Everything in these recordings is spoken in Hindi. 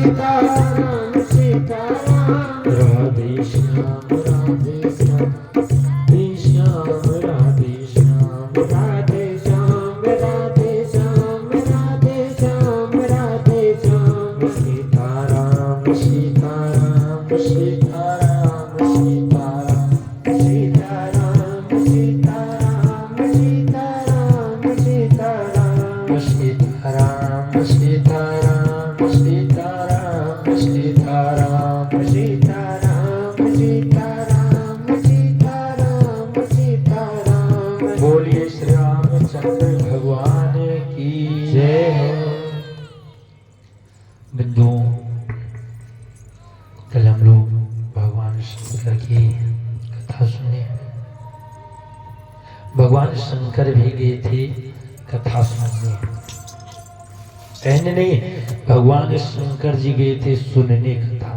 सीताराम सीताराम राधे श्याम राधे श्याम राधे श्याम राधे श्याम राधे श्याम राधे श्याम राधे श्याम सीताराम सीताराम सीताराम सीताराम सीताराम सीताराम सीताराम सीताराम सीताराम सीताराम सीताराम सीताराम सीताराम सीताराम सीताराम सीताराम। बोलिए श्री रामचंद्र भगवान की जय हो। बिंदुओं, कल हम लोग भगवान शंकर की कथा सुने। भगवान शंकर भी गए थे कथा सुनने, कहने नहीं, भगवान शंकर जी गए थे सुनने कथा।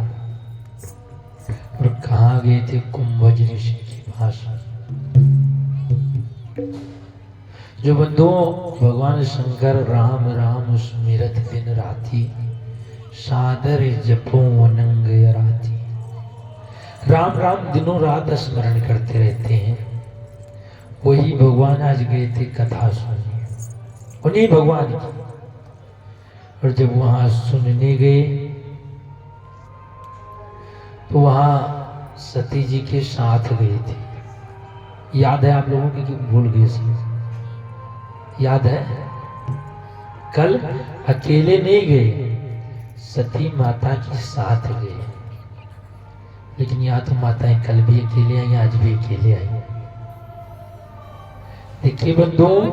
और कहाँ गए थे? कुंभज ऋषि की भाषा। जो बंधुओं, भगवान शंकर राम राम सुमिरत दिन राती, सादर जपो अनंग राती। राम राम दिनों रात स्मरण करते रहते हैं। वही भगवान आज गए थे कथा सुनने, उन्हीं भगवान की। और जब वहां सुनने गए तो वहां सती जी के साथ गए थे। याद है आप लोगों की कि भूल गए? याद है? कल अकेले नहीं गए, सती माता के साथ गए। लेकिन यहाँ तो माताएं कल भी अकेले आई, आज भी अकेले आई। देखिए बंधुओं,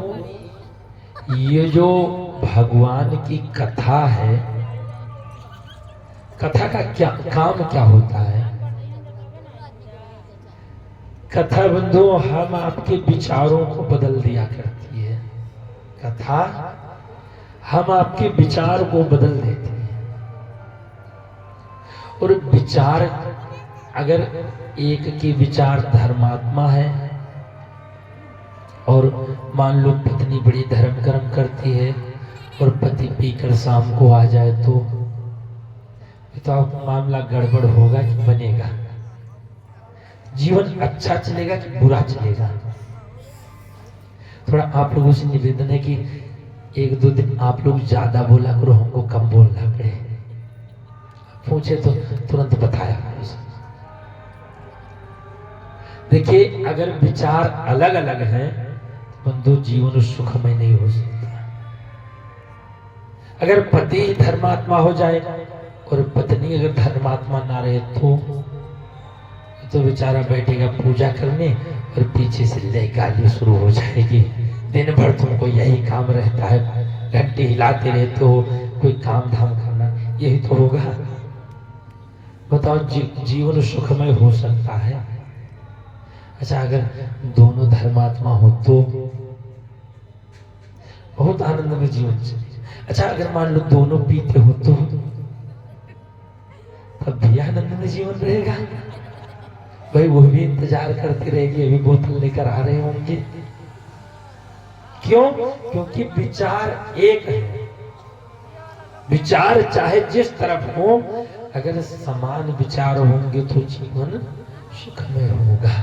ये जो भगवान की कथा है, कथा का क्या काम क्या होता है? कथा बंधुओं हम आपके विचारों को बदल दिया करती है। कथा हम आपके विचार को बदल देते हैं। और विचार, अगर एक के विचार धर्मात्मा है और मान लो पत्नी बड़ी धर्म कर्म करती है और पति पीकर शाम को आ जाए तो मामला गड़बड़ होगा कि बनेगा? जीवन अच्छा चलेगा कि बुरा चलेगा? थोड़ा आप लोगों से निवेदन है कि एक दो दिन आप लोग ज्यादा बोला करो, हमको कम बोलना पड़े। पूछे तो तुरंत बताया करो। देखिए, अगर विचार अलग अलग हैं, बंधु जीवन सुखमय नहीं हो सकता। अगर पति धर्मात्मा हो जाए और पत्नी अगर धर्मात्मा ना रहे तो बेचारा बैठेगा पूजा करने और पीछे से ले गाली शुरू हो जाएगी। दिन भर तुमको यही काम रहता है, घंटे हिलाते रहते हो, कोई काम धाम करना, यही तो होगा। बताओ, जीवन सुखमय हो सकता है? अच्छा, अगर दोनों धर्मात्मा हो तो बहुत आनंद में जीवन चले। अच्छा, अगर मान लो दोनों पीते हो तो तब भी आनंद में जीवन रहेगा। भाई वो भी इंतजार करती रहेगी, अभी बोतल लेकर आ रहे होंगे। क्यों? क्योंकि विचार एक है। विचार चाहे जिस तरफ हो, अगर समान विचार होंगे तो जीवन सुखमय होगा।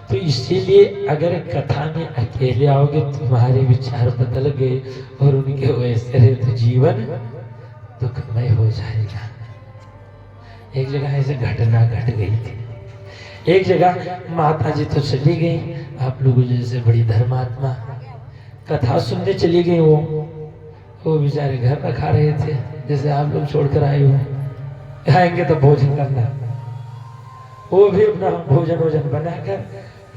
तो इसीलिए अगर कथा में अकेले आओगे, तुम्हारे विचार बदल गए और उनके वैसे रहे तो जीवन दुखमय हो जाएगा। एक जगह ऐसे घटना घट गई थी। एक जगह माता जी तो चली गई, आप लोगों जैसे बड़ी धर्मात्मा, कथा सुनने चली गई। वो बेचारे घर रखा रहे थे, जैसे आप लोग छोड़कर आए हो, आएंगे तो भोजन करना। वो भी अपना भोजन बनाकर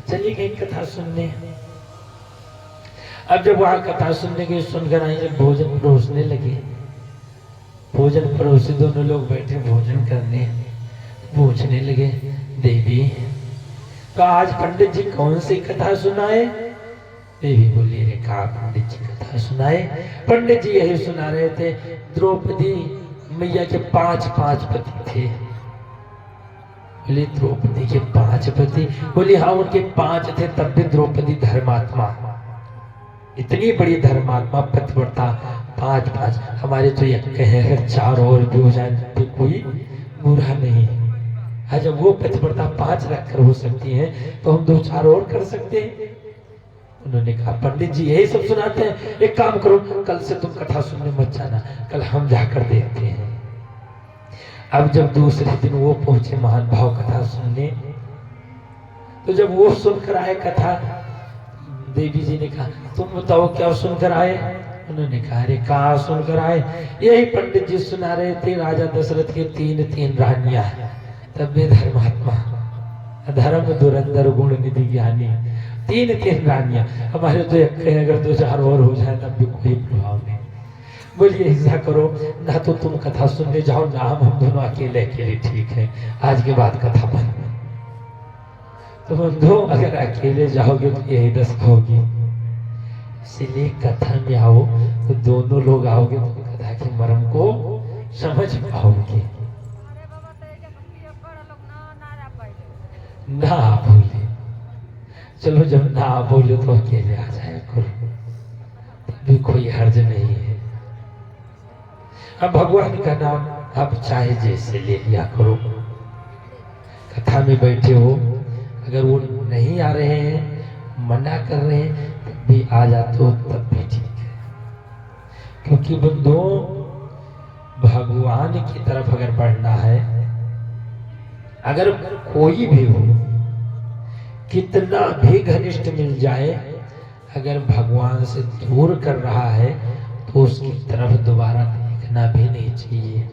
चली गई कथा सुनने। अब जब वहां कथा सुनने की सुनकर आई, जब भोजन परोसने लगे, भोजन परोसे, दोनों लोग बैठे भोजन करने, पूछने लगे, देवी तो आज पंडित जी कौन सी कथा सुनाए? देवी बोली, रे कहा पंडित जी कथा सुनाए? पंडित जी यही सुना रहे थे, द्रौपदी मैया के 5 पति थे। बोले द्रौपदी के 5 पति? बोली हाँ, उनके 5 थे, तब भी द्रौपदी धर्मात्मा, इतनी बड़ी धर्मात्मा, पतिव्रता, 5-5, हमारे तो ये कहे अगर 4 और भी हो जाए तो कोई बुरा नहीं है। जब वो प्रतिस्पर्धा 5 रखकर हो सकती है तो हम 2-4 और कर सकते हैं। उन्होंने कहा पंडित जी यही सब सुनाते हैं, एक काम करो कल से तुम कथा सुनने मत जाना, कल हम जाकर देखते हैं। अब जब दूसरे दिन वो पहुंचे महान भाव कथा सुनने, तो जब वो सुनकर आए कथा, देवी जी ने कहा तुम बताओ क्या सुनकर आए? उन्होंने कहा अरे कहाँ सुनकर आए, यही पंडित जी सुना रहे थे राजा दशरथ के 3 रानियां, तब भी धर्मात्मा, धर्म धुरंधर गुण निधि ज्ञानी, 3 रानियां। हमारे तो अगर 2-4 और हो जाए तब भी कोई प्रभाव नहीं। बोलिए ऐसा करो ना तो तुम कथा सुनने जाओ ना हम दोनों अकेले अकेले ठीक है, आज के बाद कथा बंद। तो बंधु अगर अकेले जाओगे तो यही दशा होगी, इसीलिए कथा में आओ तो दोनों लोग आओगे तो कथा के मर्म को समझ पाओगे। ना बोले, चलो जब ना बोले तो अकेले आ जाए करो, तभी कोई हर्ज नहीं है। अब भगवान का नाम आप चाहे जैसे ले लिया करो। कथा में बैठे हो, अगर वो नहीं आ रहे हैं, मना कर रहे हैं, तब भी आ जाते हो तब भी ठीक है। क्योंकि बंधुओं भगवान की तरफ अगर बढ़ना है, अगर कोई भी हो, कितना भी घनिष्ठ मिल जाए, अगर भगवान से दूर कर रहा है तो उसकी तरफ दोबारा देखना भी नहीं चाहिए।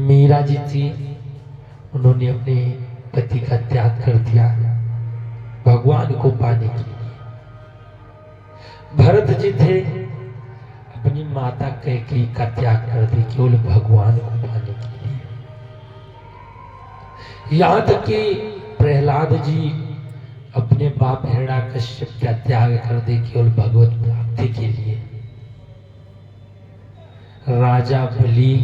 मीरा जी थी, उन्होंने अपने पति का त्याग कर दिया भगवान को पाने के लिए। भरत जी थे, अपनी माता कैकेयी का त्याग कर दी केवल भगवान को पाने के लिए। यहाँ तक कि प्रहलाद जी अपने बाप हिरण्याकश्यप का त्याग कर दे केवल भगवत प्राप्ति के लिए। राजा बलि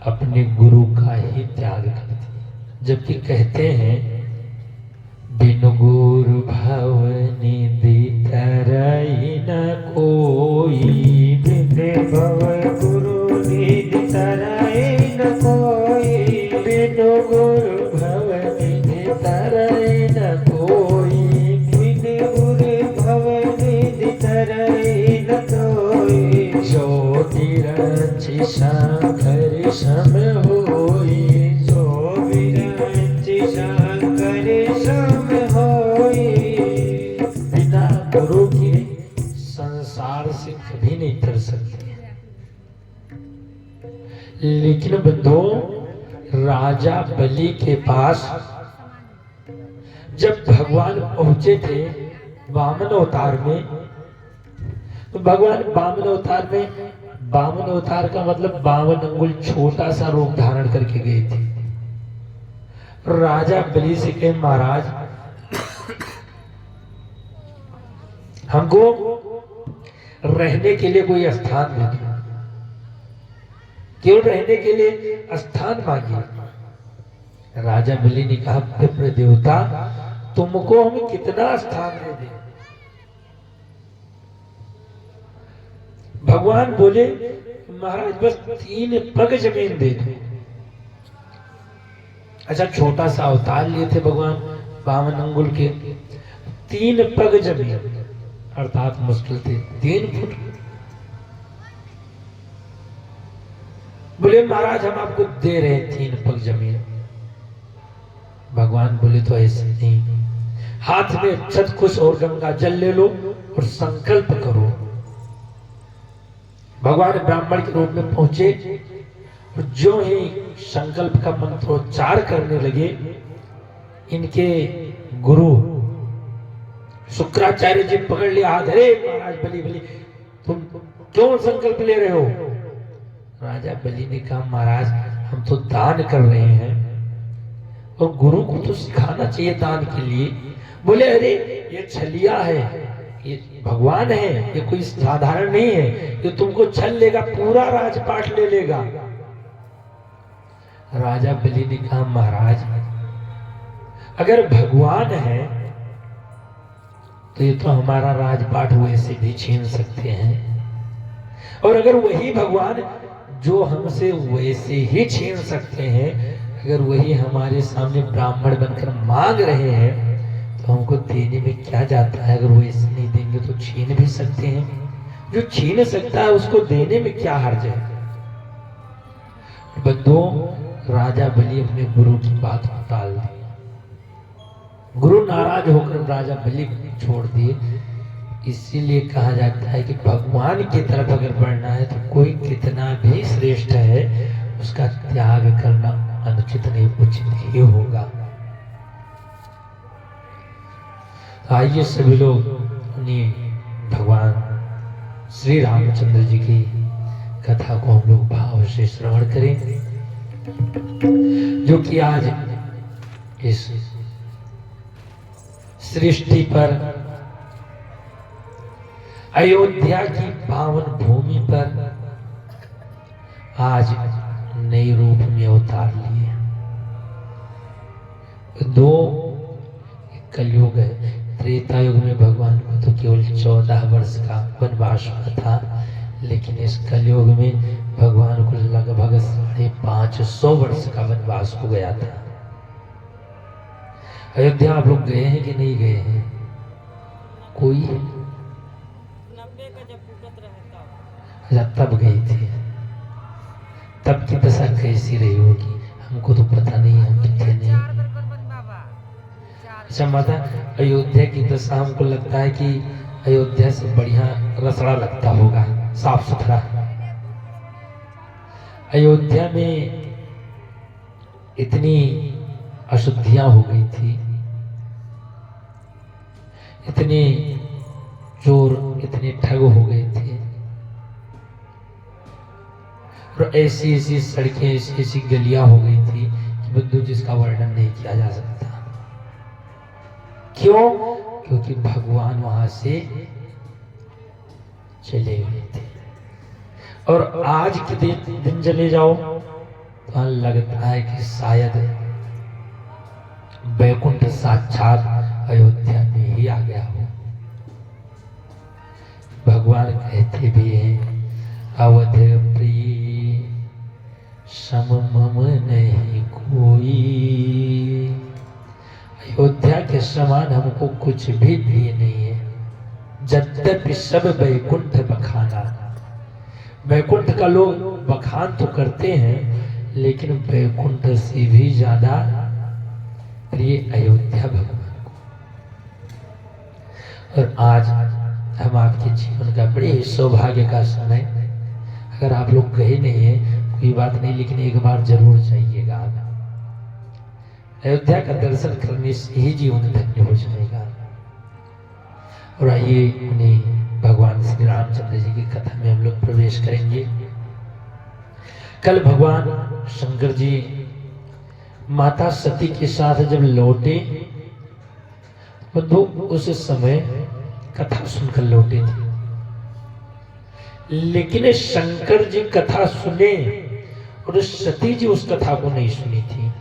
अपने गुरु का ही त्याग कर दिया, जबकि कहते हैं बिनु गुरु भवनिधि तरई न कोई, बिनु भव गुरु निधि तरई न कोई, बिनु गुरु भवनिधि तरई न कोई, बिनु गुरु भवनिधि तरई न कोई, जो बिरंचि शंकर सम होई, जो बिरंचि शंकर सम होई। बिना गुरु के संसार से कभी नहीं तर सकते। लेकिन बंधुओं राजा बलि के पास जब भगवान पहुंचे थे वामन अवतार में, तो भगवान वामन अवतार में, वामन अवतार का मतलब 52 अंगुल छोटा सा रूप धारण करके गए थे। राजा बलि से कहे महाराज हमको रहने के लिए कोई स्थान दे दो, केवल रहने के लिए स्थान मांगिए। राजा बलि ने कहा विप्र देवता तुमको हम कितना स्थान दे दें? भगवान बोले महाराज बस 3 पग जमीन दे दो। अच्छा छोटा सा अवतार लिए थे भगवान 52 अंगुल के, 3 पग जमीन अर्थात मुश्किल थे 3 फुट। बोले महाराज हम आपको दे रहे हैं 3 पग जमीन। भगवान बोले तो ऐसे नहीं, हाथ में छतकुश और गंगा जल ले लो और संकल्प करो। भगवान ब्राह्मण के रूप में पहुंचे और जो ही संकल्प का मंत्रोच्चार करने लगे, इनके गुरु शुक्राचार्य जी पकड़ लिया हाथ, अरे महाराज बलि बलि तुम क्यों संकल्प ले रहे हो? राजा बलि ने कहा महाराज हम तो दान कर रहे हैं और गुरु को तो सिखाना चाहिए दान के लिए। बोले अरे ये छलिया है, ये भगवान है, ये कोई साधारण नहीं है, ये तुमको छल लेगा, पूरा राजपाट ले लेगा। राजा बलि ने कहा महाराज अगर भगवान है तो ये तो हमारा राजपाट वैसे भी छीन सकते हैं। और अगर वही भगवान जो हमसे वैसे ही छीन सकते हैं, अगर वही हमारे सामने ब्राह्मण बनकर मांग रहे हैं, तो हमको देने में क्या जाता है। अगर वो ऐसे नहीं देंगे तो छीन भी सकते हैं। जो छीन सकता है उसको देने में क्या हर्ज है। बंधुओं, राजा बलि अपने गुरु की बात को टाल दी। गुरु नाराज होकर राजा बलि को छोड़ दिए। इसीलिए कहा जाता है कि भगवान की तरफ अगर बढ़ना है तो कोई कितना भी श्रेष्ठ है, उसका त्याग करना अनुचित नहीं, उचित ही होगा। आइए सभी लोग उन्हीं भगवान श्री रामचंद्र जी की कथा को हम लोग भाव से श्रवण करें, जो कि आज इस सृष्टि पर अयोध्या की पावन भूमि पर आज नए रूप में अवतार लिए। दो कलयुग है। त्रेता युग में भगवान को तो केवल 14 वर्ष का वनवास हुआ था, लेकिन इस कलयुग में भगवान को लगभग 550 वर्ष का वनवास हो गया था। अयोध्या आप लोग गए हैं कि नहीं गए हैं? कोई? अच्छा, तब गई थी। तब की दशा कैसी रही होगी हमको तो पता नहीं, हम तो थे नहीं। अच्छा माता, अयोध्या की दशा हमको लगता है कि अयोध्या से बढ़िया रसड़ा लगता होगा, साफ सुथरा। अयोध्या में इतनी अशुद्धियां हो गई थी, इतने चोर, इतने ठग हो गए थे, और ऐसी ऐसी सड़कें, ऐसी ऐसी गलियां हो गई थी कि बंधु जिसका वर्णन नहीं किया जा सकता। क्यों? क्योंकि भगवान वहां से चले गए थे। और आज के दिन चले जाओ तो लगता है कि शायद वैकुंठ साक्षात अयोध्या में ही आ गया हो। भगवान कहते भी हैं, अवध प्रिय सम मम नहीं कोई। अयोध्या के समान हमको कुछ भी प्रिय नहीं है। यद्यपि सब वैकुंठ बखाना, वैकुंठ का लोग बखान तो करते हैं, लेकिन वैकुंठ से भी ज्यादा प्रिय अयोध्या भगवान को। और आज हम आपके जीवन का बड़े सौभाग्य का समय, अगर आप लोग गए नहीं है कोई बात नहीं, लेकिन एक बार जरूर जाइएगा। आप अयोध्या का दर्शन करने से ही जीवन धन्य हो जाएगा। और आइए उन्हें भगवान श्री रामचंद्र जी की कथा में हम लोग प्रवेश करेंगे। कल भगवान शंकर जी माता सती के साथ जब लौटे, तो उस समय कथा सुनकर लौटे थे, लेकिन शंकर जी कथा सुने और सती जी उस कथा को नहीं सुनी थी।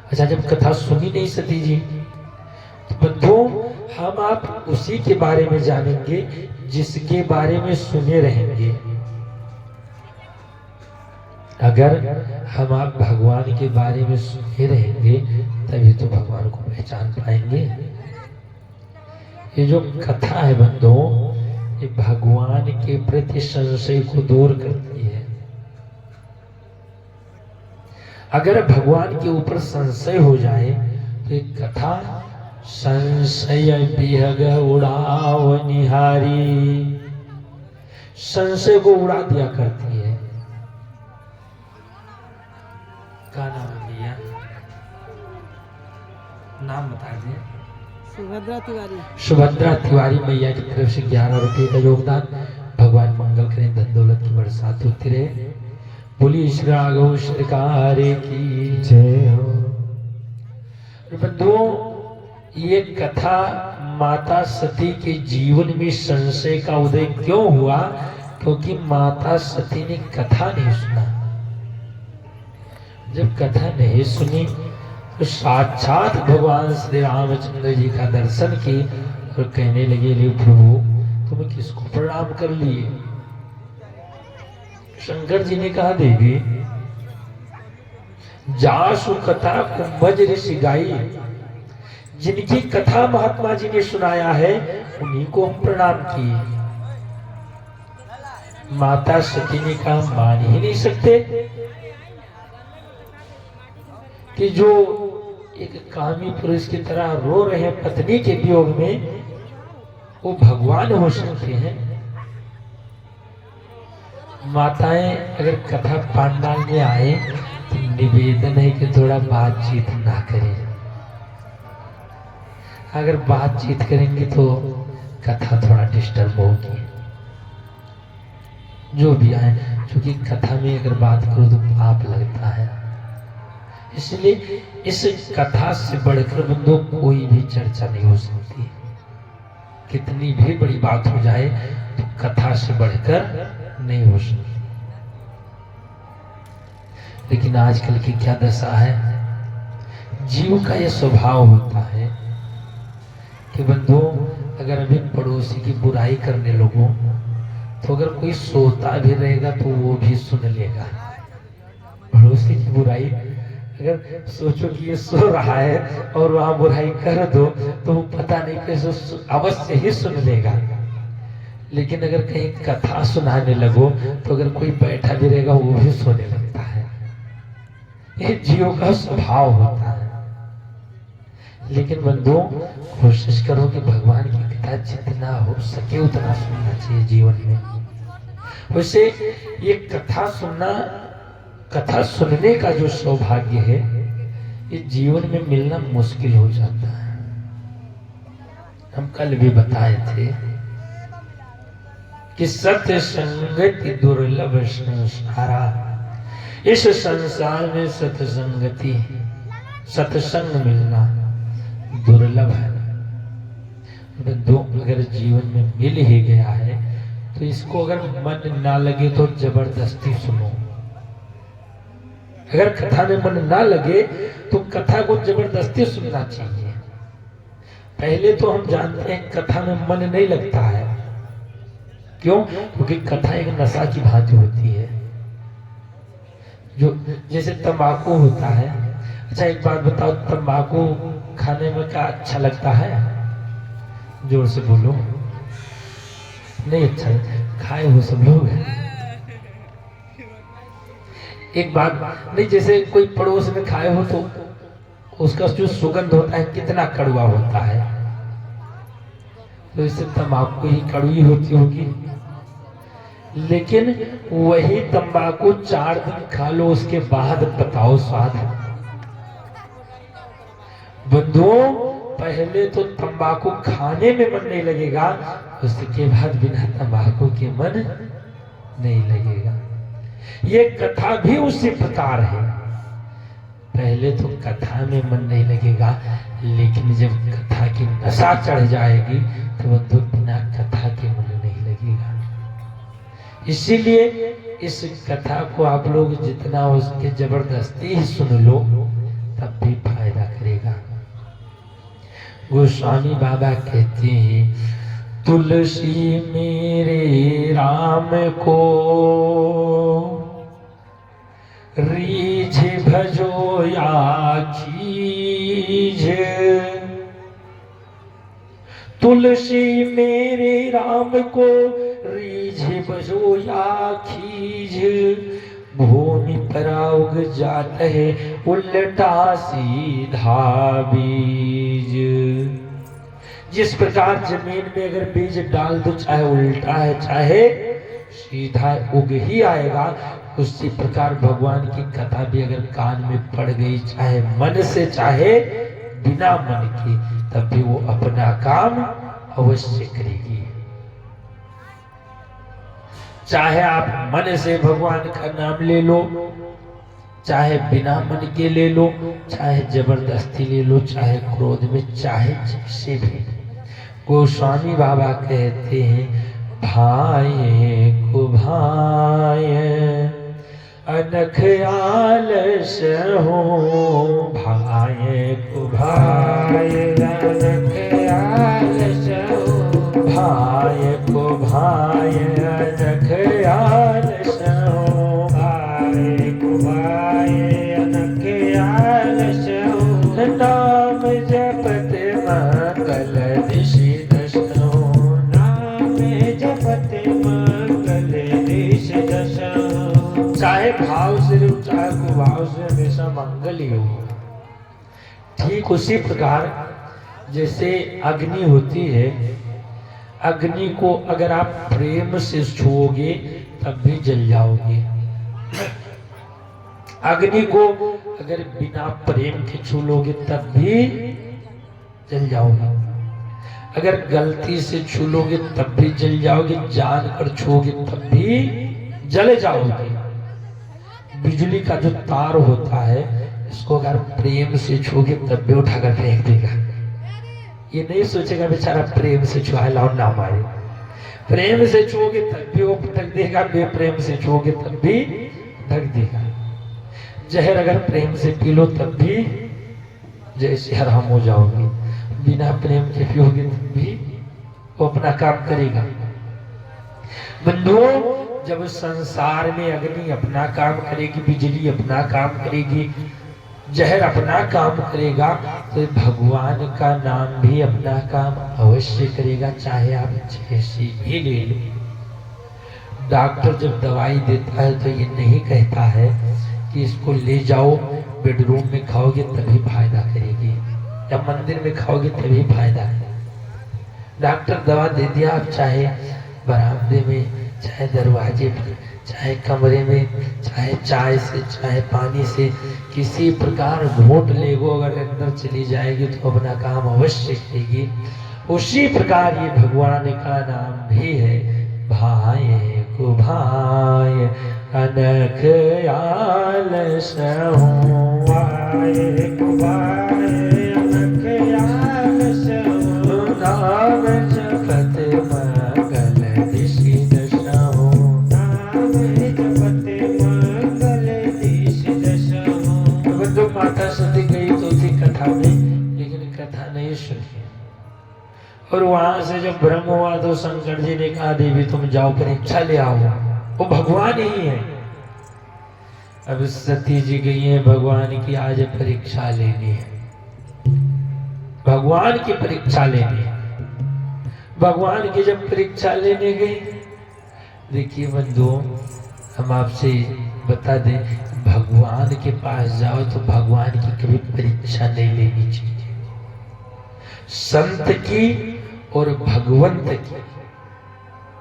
अच्छा, जब कथा सुनी नहीं सती जी, तो बंधुओं हम आप उसी के बारे में जानेंगे जिसके बारे में सुने रहेंगे। अगर हम आप भगवान के बारे में सुने रहेंगे तभी तो भगवान को पहचान पाएंगे। ये जो कथा है बंधुओं, ये भगवान के प्रति संशय को दूर करती है। अगर भगवान के ऊपर संशय हो जाए तो एक कथा संशय बिहग उड़ाव निहारी, संशय को उड़ा दिया करती है। क्या नाम है भैया? नाम बता दें। सुभद्रा तिवारी। सुभद्रा तिवारी मैया की तरफ से 11 रुपये का योगदान। भगवान मंगल करें, धन दौलत की बरसात होती रहे। बोलिए श्री राघव सरकार की जय हो। बंधुओं, ये कथा माता सती के जीवन में संशय का उदय क्यों हुआ? क्योंकि माता सती ने कथा नहीं सुना। जब कथा नहीं सुनी तो साक्षात भगवान श्री रामचंद्र जी का दर्शन की और कहने लगे, रे प्रभु तुम किसको प्रणाम कर लिए? शंकर जी ने कहा, देवी जासु कथा कुंभज ऋषि गाई, जिनकी कथा महात्मा जी ने सुनाया है उन्हीं को हम प्रणाम किए। माता सती ने कहा, मान ही नहीं सकते कि जो एक कामी पुरुष की तरह रो रहे हैं पत्नी के वियोग में, वो भगवान हो सकते हैं। माताएं अगर कथा पांडाल में आए तो निवेदन है कि थोड़ा बातचीत ना करें। अगर बातचीत करेंगे तो कथा थोड़ा डिस्टर्ब होगी। जो भी आए, क्योंकि कथा में अगर बात करो तो पाप लगता है। इसलिए इस कथा से बढ़कर बंदो कोई भी चर्चा नहीं हो सकती। कितनी भी बड़ी बात हो जाए तो कथा से बढ़कर नहीं हो सकती। लेकिन आजकल की क्या दशा है, जीव का यह स्वभाव होता है कि बंधु अगर अभी पड़ोसी की बुराई करने लगो तो अगर कोई सोता भी रहेगा तो वो भी सुन लेगा। पड़ोसी की बुराई अगर सोचो कि ये सो रहा है और वहां बुराई कर दो तो वो पता नहीं कैसे अवश्य ही सुन लेगा। लेकिन अगर कहीं कथा सुनाने लगो तो अगर कोई बैठा भी रहेगा वो भी सोने लगता है। ये जीवों का स्वभाव होता है। लेकिन बंधुओं कोशिश करो कि भगवान की कथा जितना हो सके उतना सुनना चाहिए जीवन में। वैसे ये कथा सुनना, कथा सुनने का जो सौभाग्य है ये जीवन में मिलना मुश्किल हो जाता है। हम कल भी बताए थे कि सत्य संगति दुर्लभ संसारा। इस संसार में सत्संगति, सत्संग मिलना दुर्लभ है। दो अगर जीवन में मिल ही गया है तो इसको अगर मन ना लगे तो जबरदस्ती सुनो। अगर कथा में मन ना लगे तो कथा को जबरदस्ती सुनना चाहिए। पहले तो हम जानते हैं कथा में मन नहीं लगता है। क्यों? क्योंकि कथा एक नशा की भांति होती है, जो जैसे तंबाकू होता है। अच्छा एक बात बताओ, तंबाकू खाने में क्या अच्छा लगता है? जोर से बोलो। नहीं अच्छा, खाए हो सब लोग। एक बात नहीं, जैसे कोई पड़ोस में खाए हो तो उसका जो सुगंध होता है कितना कड़वा होता है, तो इससे तंबाकू ही कड़वी होती होगी। लेकिन वही तंबाकू 4 दिन खा लो, उसके बाद बताओ स्वाद। बंधुओं पहले तो तंबाकू खाने में मन नहीं लगेगा, उसके बाद बिना तंबाकू के मन नहीं लगेगा। ये कथा भी उसी प्रकार है। पहले तो कथा में मन नहीं लगेगा, लेकिन जब कथा की नशा चढ़ जाएगी तो बंधु बिना कथा के मन नहीं लगेगा। इसीलिए इस कथा को आप लोग जितना उसके जबरदस्ती ही सुन लो तब भी फायदा करेगा। गोस्वामी बाबा कहते हैं, तुलसी मेरे राम को रीझ भजो या खीझ। तुलसी मेरे राम को रीझ भजो या खीझ। भूमि पर उग जाता है उल्टा सीधा बीज। जिस प्रकार जमीन में अगर बीज डाल दो, चाहे उल्टा है चाहे सीधा उग ही आएगा। उसी प्रकार भगवान की कथा भी अगर कान में पड़ गई, चाहे मन से चाहे बिना मन के, तब भी वो अपना काम अवश्य करेगी। चाहे आप मन से भगवान का नाम ले लो, चाहे बिना मन के ले लो, चाहे जबरदस्ती ले लो, चाहे क्रोध में, चाहे जैसे भी। गोस्वामी बाबा कहते हैं, भाए को भाए अनख आलस हो भाई को भाई, अनख आलस हो भाई को भाई, अनख आलस हो भाई को भाई, अनख आलस हो। नाम जपत मंगल दिशि दश हो, नाम जपत मंगल दिशि दश हो। चाहे भाव से हो चाहे कुभाव से, हमेशा मंगल ही हो। ठीक उसी प्रकार जैसे अग्नि होती है, अग्नि को अगर आप प्रेम से छुओगे तब भी जल जाओगे। अग्नि को अगर बिना प्रेम के छू लोगे तब भी जल जाओगे। अगर गलती से छू लोगे तब भी जल जाओगे, जान कर छूओगे तब भी जले जाओगे। बिजली का जो तार होता है, इसको अगर प्रेम से छूओगे तब भी उठाकर फेंक देगा। ये नहीं सोचेगा बेचारा प्रेम से छुआ लाओ ना मारे। प्रेम से छूओगे तब भी वो ढक देगा, बेप्रेम से छूओगे तब भी ढक देगा। जहर अगर प्रेम से पी लो तब भी जैसे हराम हो जाओगे, बिना प्रेम के पियोगे तब भी वो अपना काम करेगा। बंधुओं, जब संसार में अग्नि अपना काम करेगी, बिजली अपना काम करेगी, जहर अपना काम करेगा, तो भगवान का नाम भी अपना काम अवश्य करेगा, चाहे आप जैसी भी ले लो। डॉक्टर जब दवाई देता है तो ये नहीं कहता है कि इसको ले जाओ बेडरूम में खाओगे तभी फायदा करेगी, या मंदिर में खाओगे तभी फायदा है। डॉक्टर दवा दे दिया, आप चाहे बरामदे में, चाहे दरवाजे पर, चाहे कमरे में, चाहे चाय से, चाहे पानी से, किसी प्रकार घोट लेगो, अगर अंदर चली जाएगी तो अपना काम अवश्य करेगी। उसी प्रकार ये भगवान का नाम भी है, भाई को भाई, अनख आलस हो भाई को भाई, अनख आलस हो। नाम जपत मंगल दिशि दश हो, नाम जपत मंगल दिशि दश हो। तो माता सती गई तो थी कथा में, लेकिन कथा नहीं सुनी। और वहां से जब ब्रह्म हुआ तो शंकर जी ने कहा देवी तुम जाओ परीक्षा ले आओ, वो भगवान ही है। अब सती जी गई है भगवान की आज परीक्षा लेनी है, भगवान की परीक्षा लेनी है। भगवान की जब परीक्षा लेने गई, देखिए बंधुओं, हम आपसे बता दें, भगवान के पास जाओ तो भगवान की कभी परीक्षा नहीं लेनी चाहिए। संत की और भगवंत की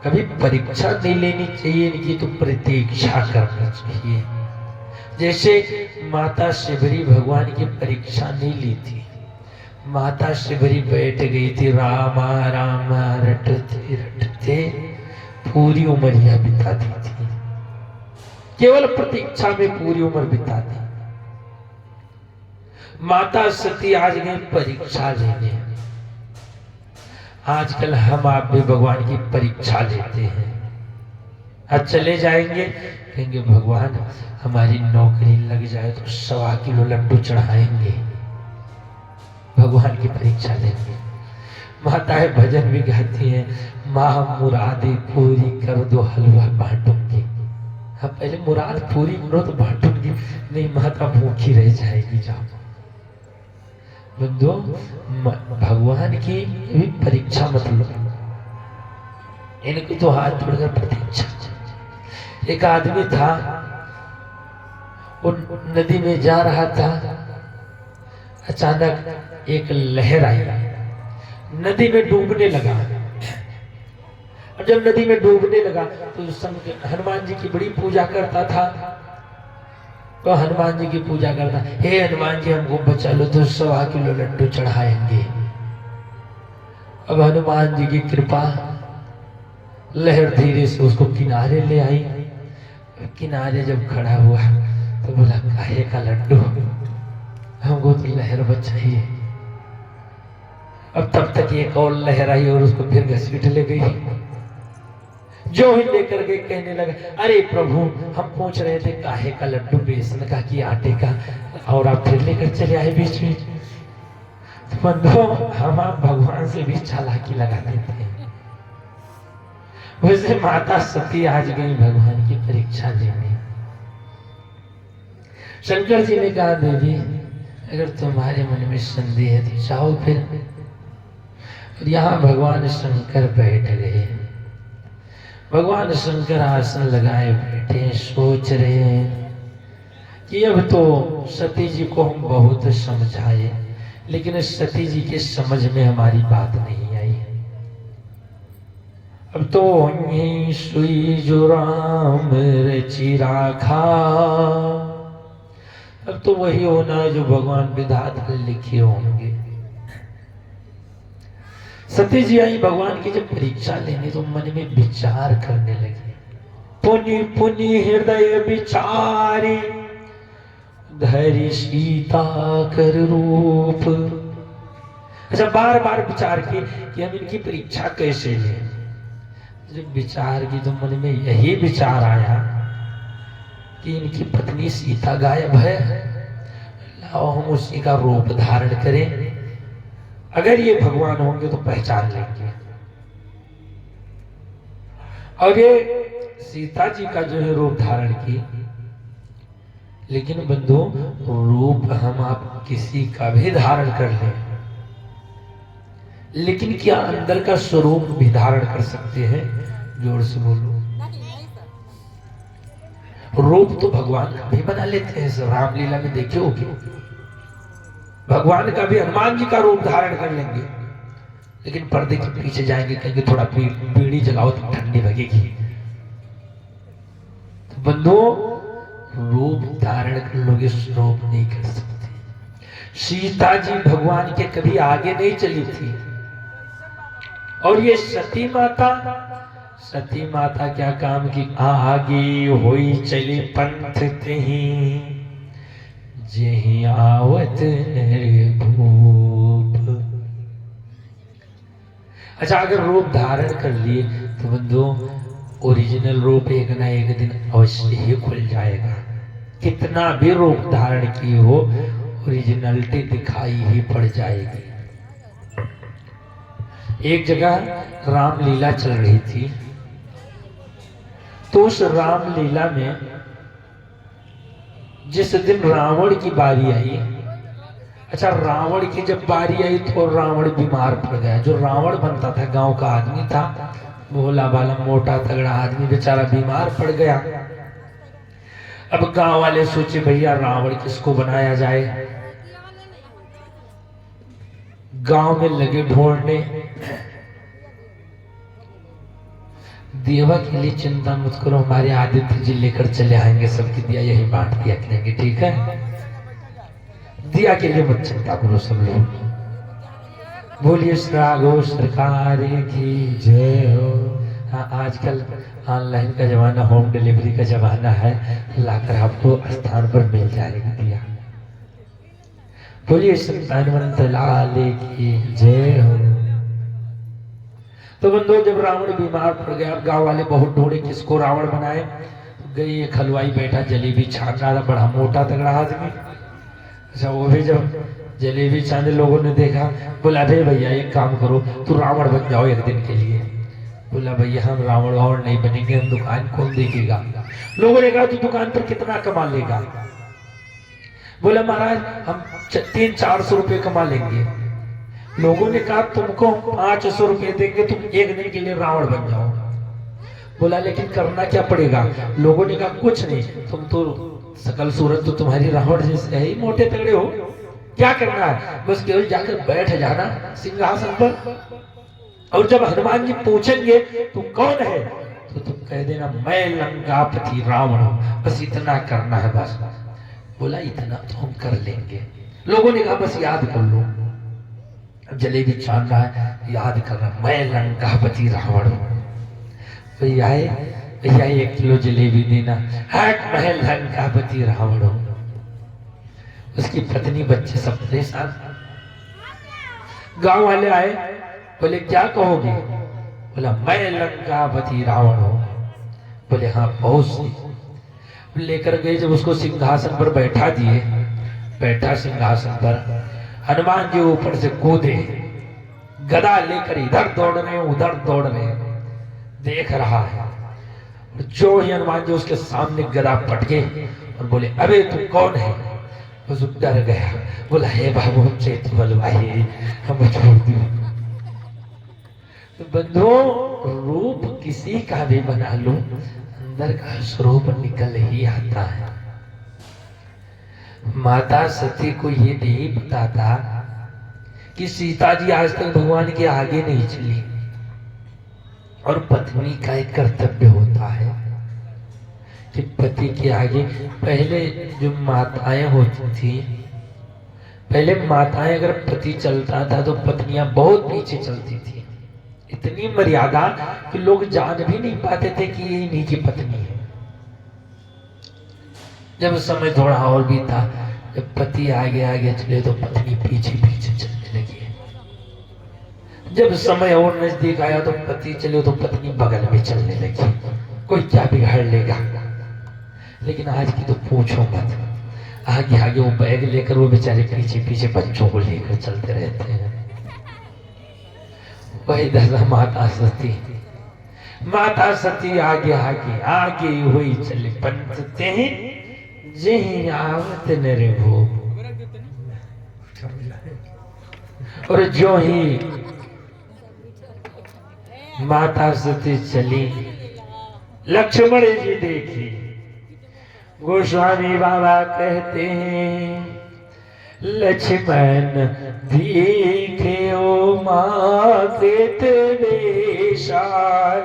कभी परीक्षा नहीं लेनी चाहिए, इनकी तो प्रतीक्षा करनी चाहिए। जैसे माता शिवरी भगवान की परीक्षा नहीं ली थी, माता शिवरी बैठ गई थी, रामा रामा रटते रटते पूरी उमरिया बिता दी थी, केवल प्रतीक्षा में पूरी उम्र बिता दी। माता सती आज गई परीक्षा लेने। आजकल हम आप भी भगवान की परीक्षा लेते हैं। आज चले जाएंगे, कहेंगे भगवान हमारी नौकरी लग जाए तो 1.25 किलो लड्डू चढ़ाएंगे, भगवान की परीक्षा लेंगे। माताएं भजन भी गाती हैं, माँ मुरादे पूरी कर दो हलवा बांटूंगी। हाँ, पहले मुराद पूरी करो तो बांटूंगी, नहीं माता भूखी रह जाएगी। जाओ बंधुओं, भगवान की भी परीक्षा मतलब इनकी तो हाथ जोड़कर प्रतीक्षा। एक आदमी था, वो नदी में जा रहा था, अचानक एक लहर आई, नदी में डूबने लगा। और जब नदी में डूबने लगा तो हनुमान जी की बड़ी पूजा करता था, तो हनुमान जी की पूजा करता, हे हनुमान जी हमको बचा लो तो 1.25 किलो लड्डू चढ़ाएंगे। अब हनुमान जी की कृपा, लहर धीरे से उसको किनारे ले आई। किनारे जब खड़ा हुआ तो बोला काहे का लड्डू, हमको तो लहर बचाइए। अब तब तक एक और लहर आई और उसको फिर घसीट ले गई। जो ही लेकर के कहने लगा, अरे प्रभु हम पूछ रहे थे काहे का लड्डू, बेसन का कि आटे का, और आप फिर लेकर चले आए बीच में। तो बंधु हम आप भगवान से भी चालाकी लगाते थे। वैसे माता सती आज गई भगवान की परीक्षा लेने। शंकर जी ने कहा, देवी अगर तुम्हारे मन में संदेह है तो जाओ फिर। यहाँ भगवान शंकर बैठ गए। भगवान शंकर आसन लगाए बैठे, सोच रहे हैं कि अब तो सती जी को हम बहुत समझाए, लेकिन सती जी के समझ में हमारी बात नहीं आई। अब तो यही सुई जो राम रची राखा, अब तो वही होना है जो भगवान विधाता लिखे होंगे। सती जी आई भगवान की जब परीक्षा लेने, तो मन में विचार करने लगे। पुनि पुनि हृदय विचारी, धरि सीता कर रूप। अच्छा, बार बार विचार किए कि हम इनकी परीक्षा कैसे लें। जब विचार की तो मन में यही विचार आया कि इनकी पत्नी सीता गायब है, लाओ हम उसी का रूप धारण करें, अगर ये भगवान होंगे तो पहचान लेंगे। और ये सीता जी का जो है रूप धारण की, लेकिन बंधु रूप हम आप किसी का भी धारण कर लें, लेकिन क्या अंदर का स्वरूप भी धारण कर सकते हैं? जोर से बोलो। रूप तो भगवान का भी बना लेते हैं। रामलीला में देखे होगे, भगवान का भी हनुमान जी का रूप धारण कर लेंगे, लेकिन पर्दे के पीछे जाएंगे, कहेंगे थोड़ा बीड़ी जलाओ तो ठंडी लगेगी। तो बंधु रूप धारण कर लोगे, स्वरूप नहीं कर सकते। सीता जी भगवान के कभी आगे नहीं चली थी, और ये सती माता क्या काम की, आगे होई चली पंथ तही, जेहि आवत भूप। अच्छा, अगर रूप धारण कर लिए तो बंधु ओरिजिनल रूप एक ना एक दिन अवश्य ही खुल जाएगा। कितना भी रूप धारण की हो, ओरिजिनलिटी दिखाई ही पड़ जाएगी। एक जगह रामलीला चल रही थी, तो उस रामलीला में जिस दिन रावण की बारी आई, अच्छा रावण की जब बारी आई तो रावण बीमार पड़ गया। जो रावण बनता था गांव का आदमी था, भोला भाला मोटा तगड़ा आदमी, बेचारा बीमार पड़ गया। अब गांव वाले सोचे भैया रावण किसको बनाया जाए। गांव में लगे ढूंढने। देवा के लिए चिंता मत करो, हमारे आदित्य जी लेकर चले आएंगे, सबकी दिया यही बांट दिया करेंगे, ठीक है? दिया के लिए मत चिंता करो सब लोग। बोलिए श्रागो सरकार की जय हो। हाँ, आजकल ऑनलाइन का जमाना, होम डिलीवरी का जमाना है, लाकर आपको स्थान पर मिल जाएगी दिया। बोलिए संतानवंत लाल की जय हो। तो बंधु जब रावण बीमार पड़ गया, गांव वाले बहुत ढूंढे किसको रावण बनाए। गई एक हलवाई बैठा जलेबी छान रहा था, बड़ा मोटा तगड़ा आदमी। अच्छा, वो भी जब जलेबी छाने लोगों ने देखा, बोला अरे भैया एक काम करो, तू रावण बन जाओ एक दिन के लिए। बोला भैया हम रावण वावण नहीं बनेंगे, हम दुकान कौन देखेगा। लोगों ने कहा तू दुकान पर कितना कमा लेगा। बोला महाराज हम 300-400 रुपये कमा लेंगे। लोगों ने कहा तुमको 500 रुपये देंगे, तुम एक दिन के लिए रावण बन जाओ। बोला लेकिन करना क्या पड़ेगा। लोगों ने कहा कुछ नहीं, तुम तो सकल सूरत तो तुम्हारी रावण जैसे है ही, मोटे तगड़े हो, क्या करना है बस केवल जाकर बैठ जाना सिंहासन पर, और जब हनुमान जी पूछेंगे तू कौन है तो तुम कह देना मैं लंकापति रावण हूं, बस इतना करना है बस। बोला इतना तो हम कर लेंगे। लोगों ने कहा बस याद कर लो। जलेबी छान रहा है, याद कर रहा मैं लंकापति रावण हूं। भैया 1 किलो जलेबी देना। हट, मैं लंकापति रावण हूं। उसकी पत्नी बच्चे सब परेशान। गांव वाले आए, बोले क्या कहोगे। बोला मैं लंकापति रावण हूं। बोले हाँ बहुत सी। लेकर गए, जब उसको सिंहासन पर बैठा दिए, बैठा सिंहासन पर, हनुमान जी ऊपर से कूदे, गदा लेकर इधर दौड़ रहे हैं उधर दौड़ रहे हैं, देख रहा है। जो ही हनुमान जी उसके सामने गदा पटके और बोले अबे तू कौन है? बस डर गया, बोला हे बाबू हमसे बलवाइए, हम छोड़ दियो। तो बंधुओं, रूप किसी का भी बना लो, अंदर का स्वरूप निकल ही आता है। माता सती को ये नहीं पता था कि सीता जी आज तक भगवान के आगे नहीं चली, और पत्नी का एक कर्तव्य होता है कि पति के आगे। पहले जो माताएं होती थी, पहले माताएं अगर पति चलता था तो पत्नियां बहुत पीछे चलती थी। इतनी मर्यादा कि लोग जान भी नहीं पाते थे कि ये इन्हीं की पत्नी है। जब समय थोड़ा और भी था, जब पति आगे आगे चले तो पत्नी पीछे पीछे चलने लगी। जब समय और नजदीक आया तो पति चले तो पत्नी बगल में चलने लगी। कोई क्या बिगाड़ लेगा। लेकिन आज की तो पूछो मत, आगे आगे वो बैग लेकर वो बेचारे पीछे पीछे बच्चों को लेकर चलते रहते हैं। वही दशा माता सती। माता सती आगे आगे आगे हुई चले, पंचते जही आवत नर हो। और जो ही माता सती चली, लक्ष्मण जी देखी। गोस्वामी बाबा कहते हैं लक्ष्मण देखे ओ माकृत वेशा,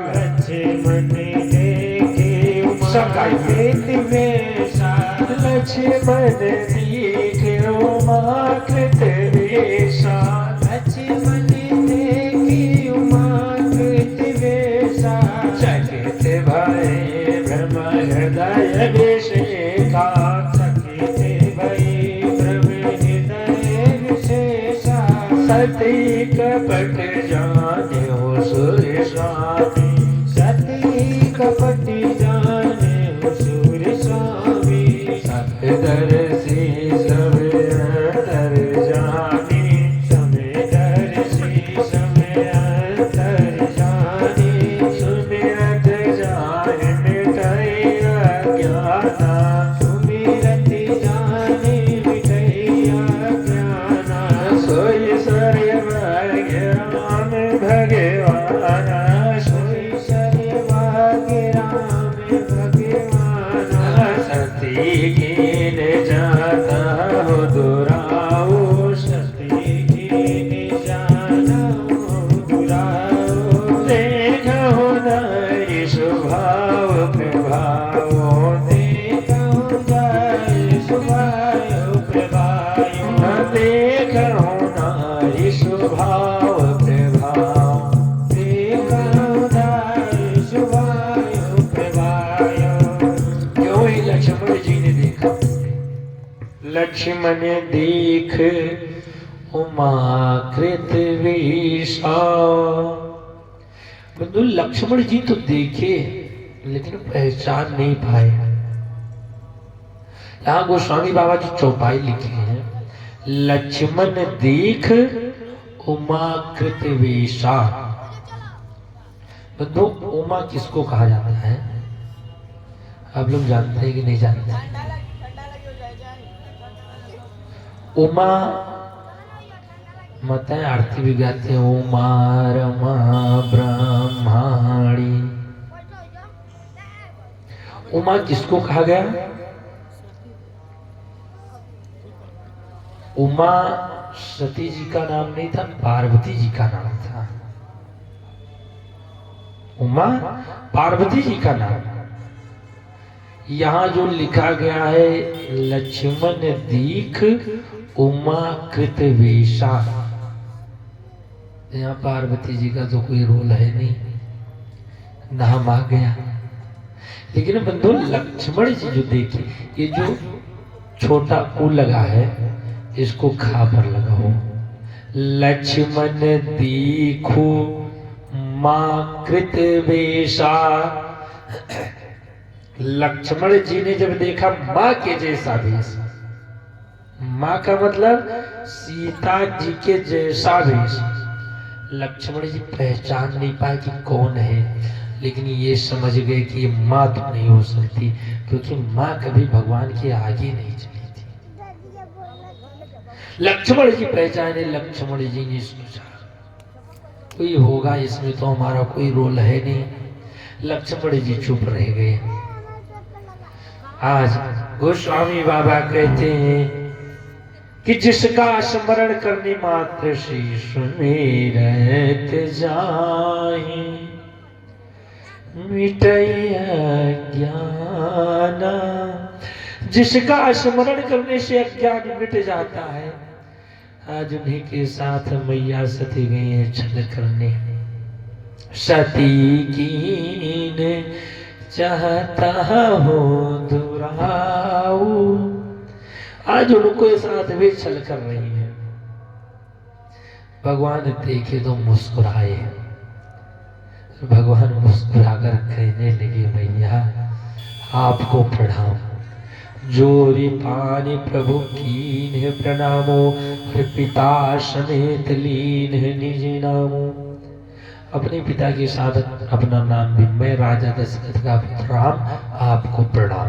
लक्ष्मण देखे ओ माकृत वेशा, लक्ष्मण देखे ओ माकृत वेशा, लक्ष्मण देखे ओ माकृत वेशा, चकित भय भ्रम हृदय विषेका, चकित भय भ्रम हृदय विषेका, सती कपट जाने हो सूर्य स्वामी, सती कपट जाने हो सूर्य स्वामी, सब दर्शी सब अंतर जानी, सब दर्शी सब अंतर जानी, सुमिरत जान मिटई अज्ञाना, सुमिरत जान मिटई अज्ञाना, सोई सर्वज्ञ राम भगवाना, सोई सर्वज्ञ राम भगवाना, सती कीन जाता हो दुराओ, सती कीन जाता हो दुराओ, देखो नारी स्वभाव प्रभाव, देखो नारी स्वभाव प्रभाव, देखो नारी स्वभाव प्रभाव, देखो नारी स्वभाव प्रभाव। क्यों ही लक्ष्मण जी ने देखा। लक्ष्मण देख उमाकृत वेशा। बंधु, लक्ष्मण जी तो देखे लेकिन पहचान नहीं पाए। यहाँ गोस्वामी बाबा की चौपाई लिखी है, लक्ष्मण देख उमाकृत वेशा। बंधु, उमा किसको कहा जाता है? आप लोग जानते हैं कि नहीं जानते? उमा माताएं आरती भी गाते हैं, उमा रमा ब्रह्माणी। उमा किसको कहा गया? उमा सती जी का नाम नहीं था, पार्वती जी का नाम था। उमा पार्वती जी का नाम। यहाँ जो लिखा गया है लक्ष्मण दीख उमा कृत वेशा, यहाँ पार्वती जी का तो कोई रोल है नहीं, नाम आ गया। लेकिन बंधु, लक्ष्मण जी जो देखे, ये जो छोटा उ लगा है इसको खा पर लगाओ। लक्ष्मण दीखो मां कृत वेशा। लक्ष्मण जी ने जब देखा मां के जैसा वेश, मां का मतलब सीता जी के जैसा वेश, लक्ष्मण जी पहचान नहीं पाए कि कौन है, लेकिन ये समझ गए कि ये मां तो नहीं हो सकती, क्योंकि मां कभी भगवान के आगे नहीं चली थी। लक्ष्मण जी पहचाने। लक्ष्मण जी ने सोचा कोई होगा इसमें, तो हमारा कोई रोल है नहीं। लक्ष्मण जी चुप रह गए। आज गोस्वामी बाबा कहते हैं कि जिसका स्मरण करने मात्र से सुमिरत जाहि, मिटई अज्ञान। जिसका स्मरण करने से अज्ञान मिट जाता है। आज उन्हीं के साथ मैया सती गई है छल करने। सती कीन चाहता हो दुराऊ, आज उनको साथ भी छल कर रही है। भगवान देखे तो मुस्कुराए। भगवान मुस्कुराकर कहने लगे मैया आपको प्रणाम। जोरी पानी प्रभु कीन प्रणामो, पिता समेत लीन निज नामो। अपने पिता के साथ अपना नाम भी, मैं राजा दशरथ का पुत्र राम आपको प्रणाम।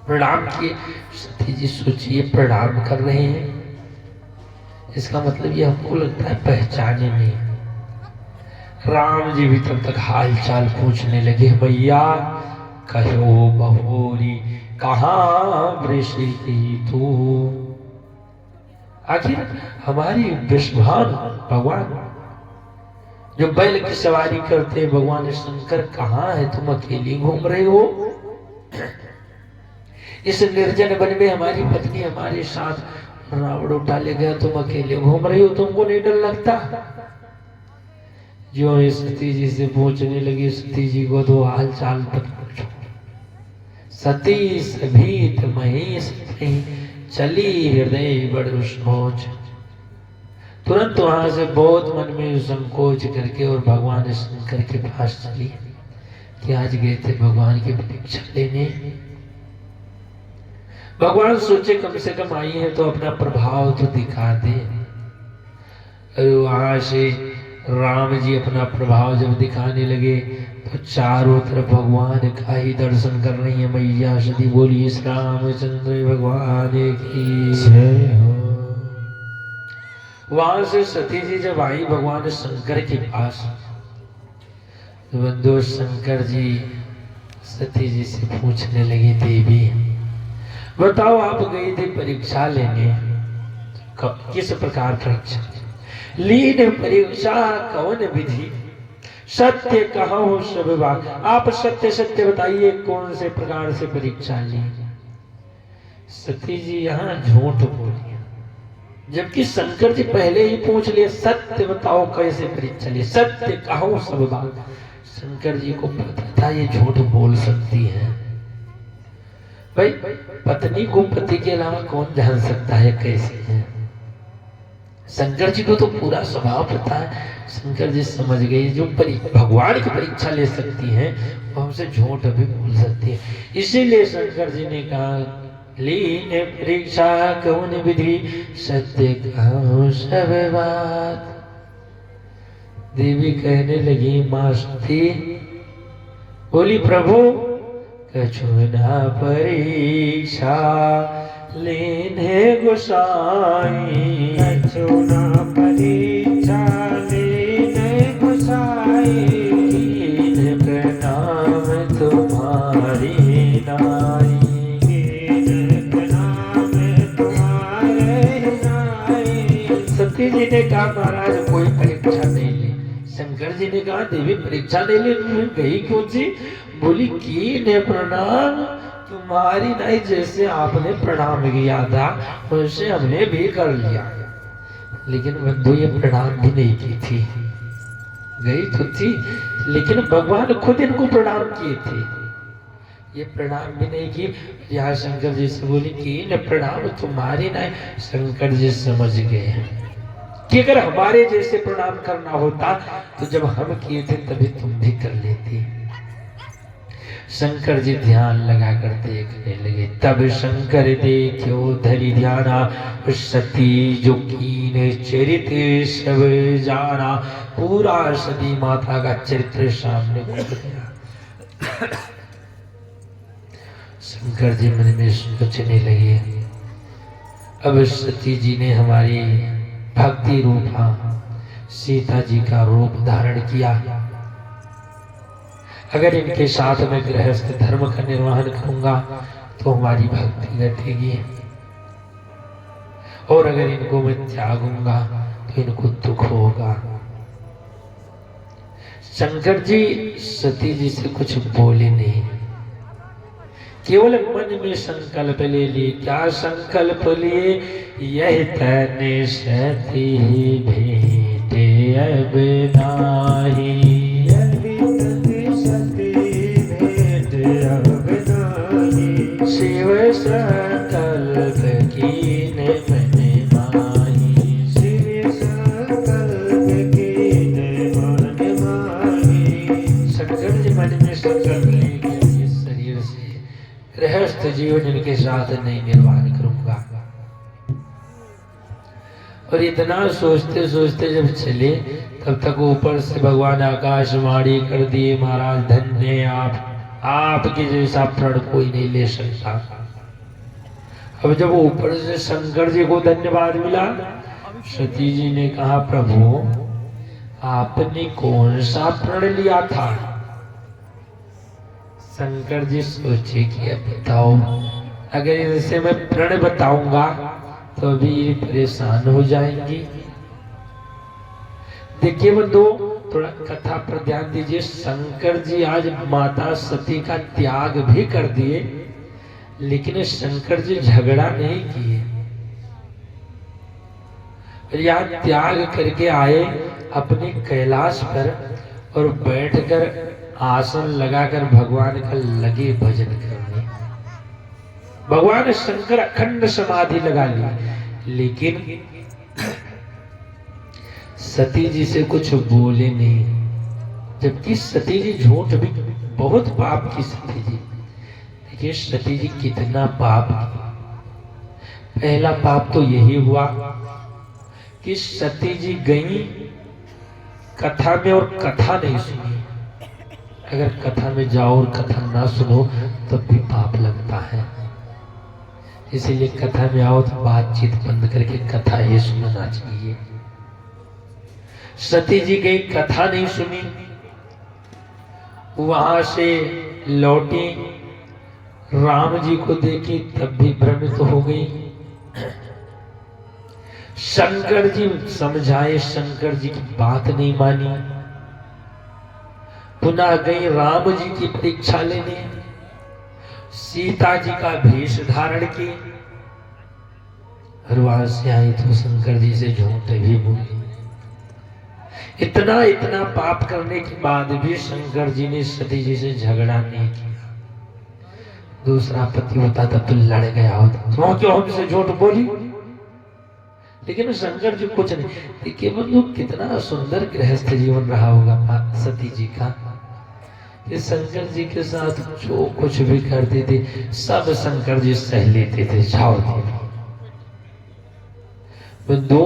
प्रणाम किए। सती जी सोचिए प्रणाम कर रहे हैं, इसका मतलब ये हमको लगता है पहचाने नहीं। राम जी भी तब तक हाल चाल पूछने लगे। मैया कहो बहोरी कहाँ वृषि की तू। आखिर हमारी विश्वभान भगवान जो बैल की सवारी करते हैं, भगवान शंकर कहाँ है, तुम अकेली घूम रहे हो। इस निर्जन वन में हमारी पत्नी हमारे साथ रावण उठा ले गया, तुम अकेले घूम रही हो, तुमको नहीं डर लगता। जो सती जी से पूछने लगी, सती जी को तो हाल चाल तक पूछो। सती सभीत महेश चली हृदय बड़ सोच। तुरंत वहां से बहुत मन में संकोच करके और भगवान शंकर के पास चली कि आज गए थे भगवान की परीक्षा लेने। भगवान सोचे कम से कम आई है तो अपना प्रभाव तो दिखा दे। वहां से राम जी अपना प्रभाव जब दिखाने लगे तो चारों तरफ भगवान का ही दर्शन कर रही है मैया। सती बोली इस रामचंद्र भगवान की जय हो। वहां से सती जी जब आई भगवान शंकर के पास, बंधु शंकर जी सती जी से पूछने लगे, देवी बताओ आप गई थी परीक्षा लेने, किस प्रकार परीक्षा लीन, परीक्षा कौन विधि, सत्य कहो सब बात। आप सत्य सत्य बताइए कौन से प्रकार से परीक्षा ली। सती जी यहाँ झूठ बोली, जबकि शंकर जी पहले ही पूछ लिए सत्य बताओ कैसे परीक्षा ली, सत्य कहो सब बात। शंकर जी को पता था ये झूठ बोल सकती है। भाई पत्नी को पति के अलावा कौन जान सकता है कैसे है। शंकर जी को तो पूरा स्वभाव पता है। शंकर जी समझ गए जो भगवान की परीक्षा ले सकती हैं वो हमसे झूठ भी बोल सकती है। इसीलिए शंकर जी ने कहा लीन परीक्षा कौन विधि, सत्य कहो सब बात। देवी कहने लगी मां सती बोली प्रभु कछु ना परीक्षा लेने गोसाई, कछु ना परीक्षा लेने गोसाई, प्रणाम तुम्हारी नाई, प्रणाम तुम्हारे नाई। सती जी ने कहा महाराज कोई परीक्षा नहीं ली। शंकर जी ने कहा देवी परीक्षा नहीं ली, गई क्यों थी। बोली की ने प्रणाम तुम्हारी नहीं, जैसे आपने प्रणाम किया था वैसे हमने भी कर लिया। लेकिन बंधु ये प्रणाम भी नहीं की थी, गई तो थी लेकिन भगवान खुद इनको प्रणाम किए थे, ये प्रणाम भी नहीं की। यहाँ शंकर जी से बोली की ने प्रणाम तुम्हारी नहीं। शंकर जी समझ गए कि अगर हमारे जैसे प्रणाम करना होता तो जब हम किए थे तभी तुम भी कर लेती। शंकर जी ध्यान लगा कर देखने लगे। तब शंकर देखो धरि ध्याना, सती जो कीन चरित्र सब जाना। पूरा सती माता का चरित्र सामने खुल गया। शंकर जी मन में सोचने लगे, अब सती जी ने हमारी भक्ति रूपा सीता जी का रूप धारण किया। अगर इनके साथ में गृहस्थ धर्म का निर्वहन करूंगा तो हमारी भक्ति घटेगी, और अगर इनको मैं त्यागूंगा तो इनको दुख होगा। शंकर जी सती जी से कुछ बोले नहीं, केवल मन में संकल्प ले लिए। क्या संकल्प लिए? यह तने सती भेटे अब नाही, शिव संकल्प कीन मन माही, शिव संकल्प कीन मन माही। शंकर जी मन में संकल्प लेके इस शरीर से गृहस्थ जीवन इनके साथ नहीं निर्वाह करूंगा। और इतना सोचते सोचते जब चले तब तक ऊपर से भगवान आकाशवाणी कर दिए, महाराज धन्य आप, आपके जैसा प्रण कोई नहीं ले सकता। अब जब ऊपर से शंकर जी को धन्यवाद मिला, सती जी ने कहा प्रभु आपने कौन सा प्रण लिया था? शंकर जी सोचे कि अब बताओ, अगर इनसे मैं प्रण बताऊंगा तो अभी ये परेशान हो जाएंगी। देखिए बंधु, थोड़ा कथा पर ध्यान दीजिए। शंकर जी आज माता सती का त्याग भी कर दिए, लेकिन शंकर जी झगड़ा नहीं किए। यहाँ त्याग करके आए अपने कैलाश पर और बैठकर आसन लगाकर भगवान का लगे भजन करने। भगवान शंकर अखंड समाधि लगा ली, लेकिन सती जी से कुछ बोले नहीं। जबकि सती जी झूठ भी बहुत पाप की सती जी। देखिए सती जी कितना पाप की। पहला पाप तो यही हुआ कि सती जी गई कथा में और कथा नहीं सुनी। अगर कथा में जाओ और कथा ना सुनो तब भी पाप लगता है। इसीलिए कथा में आओ तो बातचीत बंद करके कथा ही सुनना चाहिए। सती जी गई, कथा नहीं सुनी, वहां से लौटी, राम जी को देखी तब भी भ्रमित हो गई। शंकर जी समझाए, शंकर जी की बात नहीं मानी। पुनः गई राम जी की परीक्षा लेने, सीता जी का भेष धारण की, और वहां से आई तो शंकर जी से झूठ भी बोली। इतना इतना पाप करने के बाद भी शंकर जी ने सती जी से झगड़ा नहीं किया। दूसरा पति होता तब तो लड़ गया होता, तुम क्यों हमसे झूठ बोली? लेकिन शंकर जी कुछ नहीं। देखिए बंधु, कितना सुंदर गृहस्थ जीवन रहा होगा सती जी का। इस शंकर जी के साथ जो कुछ भी करते थे सब शंकर जी सह लेते थे। जाओ बंधु,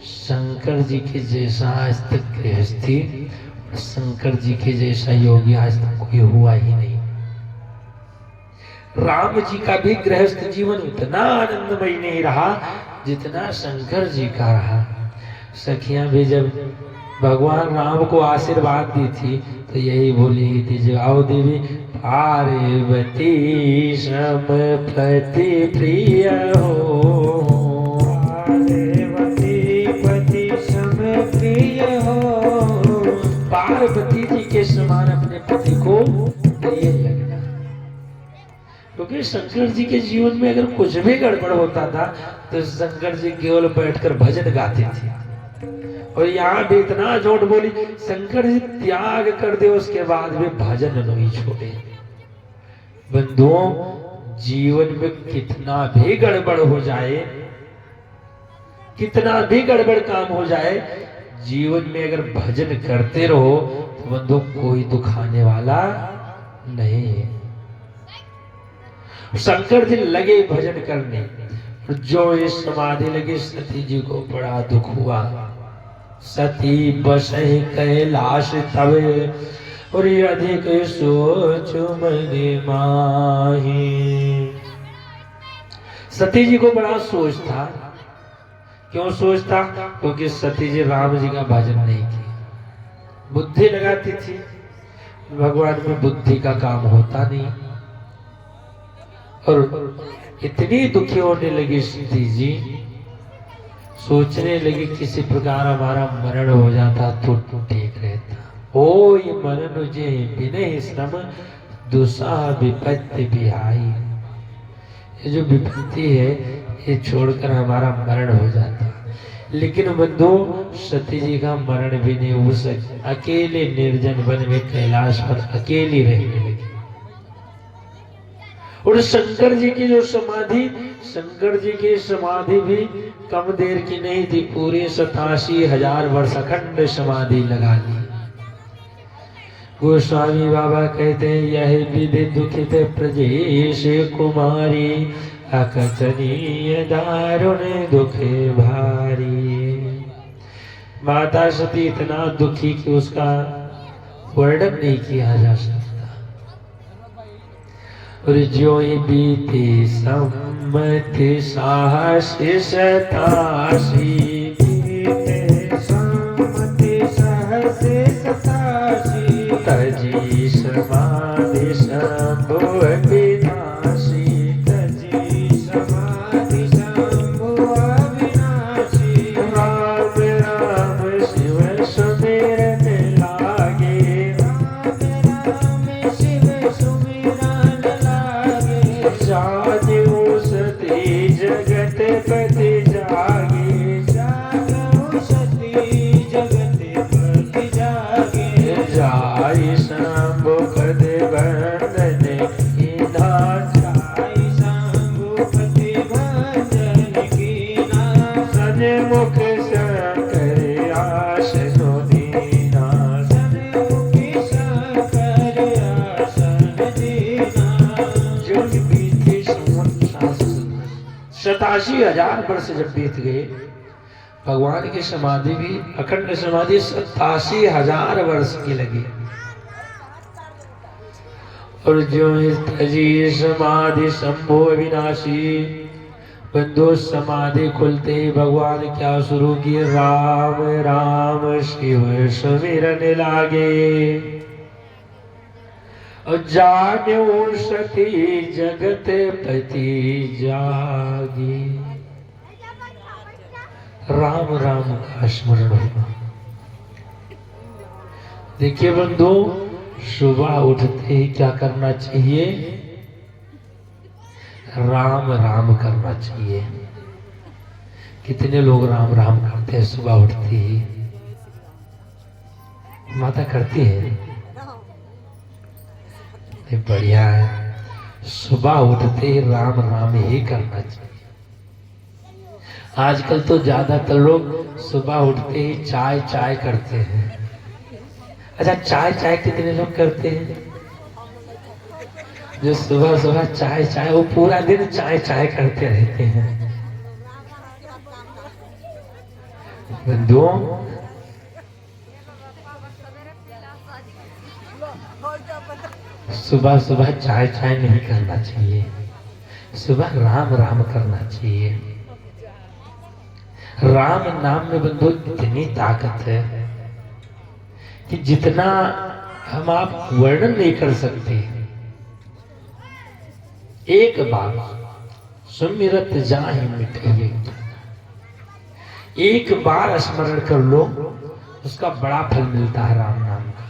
शंकर जी के जैसा आज तक गृहस्थी, शंकर जी के जैसा योगी आज तक कोई हुआ ही नहीं। राम जी का भी गृहस्थ जीवन उतना आनंदमय नहीं रहा जितना शंकर जी का रहा। सखियां भी जब भगवान राम को आशीर्वाद दी थी तो यही बोली थी, जाओ देवी पार्वती सम पति प्रिय हो, पार्वती जी के समान अपने पति को प्रिय लगना। क्योंकि शंकर जी के जीवन में अगर कुछ भी गड़बड़ होता था तो शंकर जी केवल बैठकर भजन गाते थे। और यहाँ भी इतना झूठ बोली, शंकर जी त्याग कर दे उसके बाद भी भजन नहीं छोड़े। बंधुओं, जीवन में कितना भी गड़बड़ हो जाए कितना भी गड़बड़ काम हो जाए, जीवन में अगर भजन करते रहो तो बंधु कोई दुखाने वाला नहीं है। शंकर जी लगे भजन करने, और जो ये समाधि लगे, सती जी को बड़ा दुख हुआ। सती बसे कैलाश तवे, और अधिक सोच मन माही। सती जी को बड़ा सोच था। क्यों सोच था? क्योंकि सती जी राम जी का भजन नहीं की, बुद्धि लगाती थी। भगवान में बुद्धि का काम होता नहीं, और इतनी दुखी होने लगी सती जी, सोचने लगी किसी प्रकार हमारा मरण हो जाता तो ठीक रहता। ओ ये मरण जे बिने श्रम दुस्साह विपत्ति बिहाई। ये जो विपत्ति है ये छोड़कर हमारा मरण हो जाता। लेकिन बंधु सती जी का मरण भी नहीं हो सके। अकेले निर्जन वन में कैलाश पर अकेली रहने लगी। और शंकर जी की जो समाधि, शंकर जी की समाधि भी कम देर की नहीं थी, पूरे 87,000 वर्ष अखंड समाधि लगा ली। गोस्वामी बाबा कहते हैं, यह विधि दुखित प्रजेश कुमारी, अकथनीय दारुण दुख भारी। माता सती इतना दुखी कि उसका वर्णन नहीं किया जा सकता। और जो बीते सम्मत साहस 87, बीते सम्मत साहस 87, तजी समाधि शंभु अविनाशी, तजी समाधि शंभु अविनाशी। राम राम शिव सुमिरन लागे, राम राम शिव सुमिरन लागे। जागो सती जगत पति जागे, जागो सती जगत पति जागे। जाय शंभु पद बंदन कीना, जाय शंभु पद बंदन कीना। सन्मुख शंकर आसन दीना, सन्मुख शंकर आसन दीना। जो बीते 87,000 वर्ष जब बीत गए, भगवान की समाधि भी अखंड समाधि 87,000 वर्ष की लगी। और जो तजी समाधि शंभु अविनाशी, बंधु समाधि खुलते ही भगवान क्या शुरू किए? राम राम शिव सुमिरन लागे। और जान्यो सती जगत पति जागी। राम राम का स्मरण होगा। देखिए बंधु, सुबह उठते ही क्या करना चाहिए? राम राम करना चाहिए। कितने लोग राम राम करते हैं सुबह उठते ही? माता करती है? बढ़िया है, सुबह उठते ही राम राम ही करना चाहिए। आजकल तो ज्यादातर लोग सुबह उठते ही चाय चाय करते हैं। अच्छा, चाय चाय कितने लोग करते हैं? जो सुबह सुबह चाय चाय, वो पूरा दिन चाय चाय करते रहते हैं। बंधुओं, सुबह सुबह चाय चाय नहीं करना चाहिए। सुबह राम राम करना चाहिए। राम नाम में बंधु इतनी ताकत है कि जितना हम आप वर्णन नहीं कर सकते। एक बार सुमिरत जाहि मिटाइए, एक बार स्मरण कर लो, उसका बड़ा फल मिलता है राम नाम का।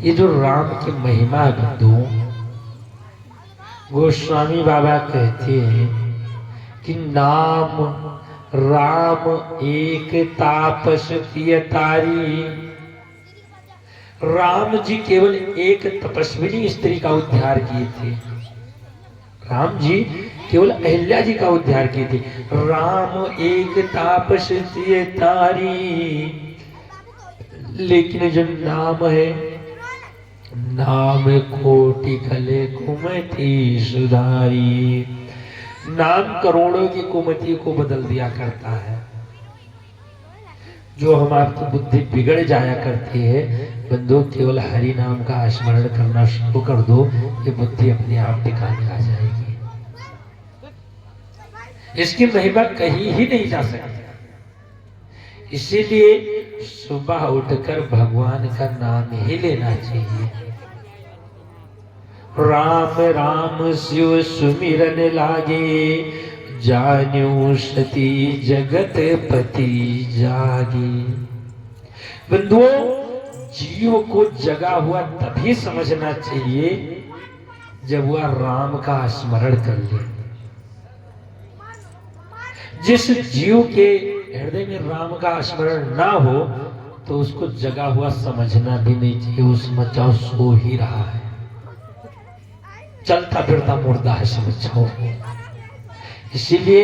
ये जो राम की महिमा है बंधु, गोस्वामी बाबा कहते हैं कि नाम राम एक तापस किय तारी। राम जी केवल एक तपस्विनी स्त्री का उद्धार किए थे। राम जी केवल अहिल्या जी का उद्धार किए थे। राम एक तापस सिय तारी, लेकिन जो नाम है, नाम कोटि खले कुमति सुधारी। नाम करोड़ों की कुमति को बदल दिया करता है। जो हमारी बुद्धि बिगड़ जाया करती है, बंदो केवल हरि नाम का स्मरण करना शुरू कर दो, ये बुद्धि अपने आप ठिकाने आ जाएगी। इसकी महिमा कहीं ही नहीं जा सकती। इसीलिए सुबह उठकर भगवान का नाम ही लेना चाहिए। राम राम शिव सुमिरन लागे, जान्यो सती जगत पति जागे। बंधुओं, जीव को जगा हुआ तभी समझना चाहिए जब वह राम का स्मरण कर ले। जिस जीव के हृदय में राम का स्मरण ना हो तो उसको जगा हुआ समझना भी नहीं चाहिए। उसमें चाहो सो ही रहा है, चलता फिरता मुर्दा है समझो। इसीलिए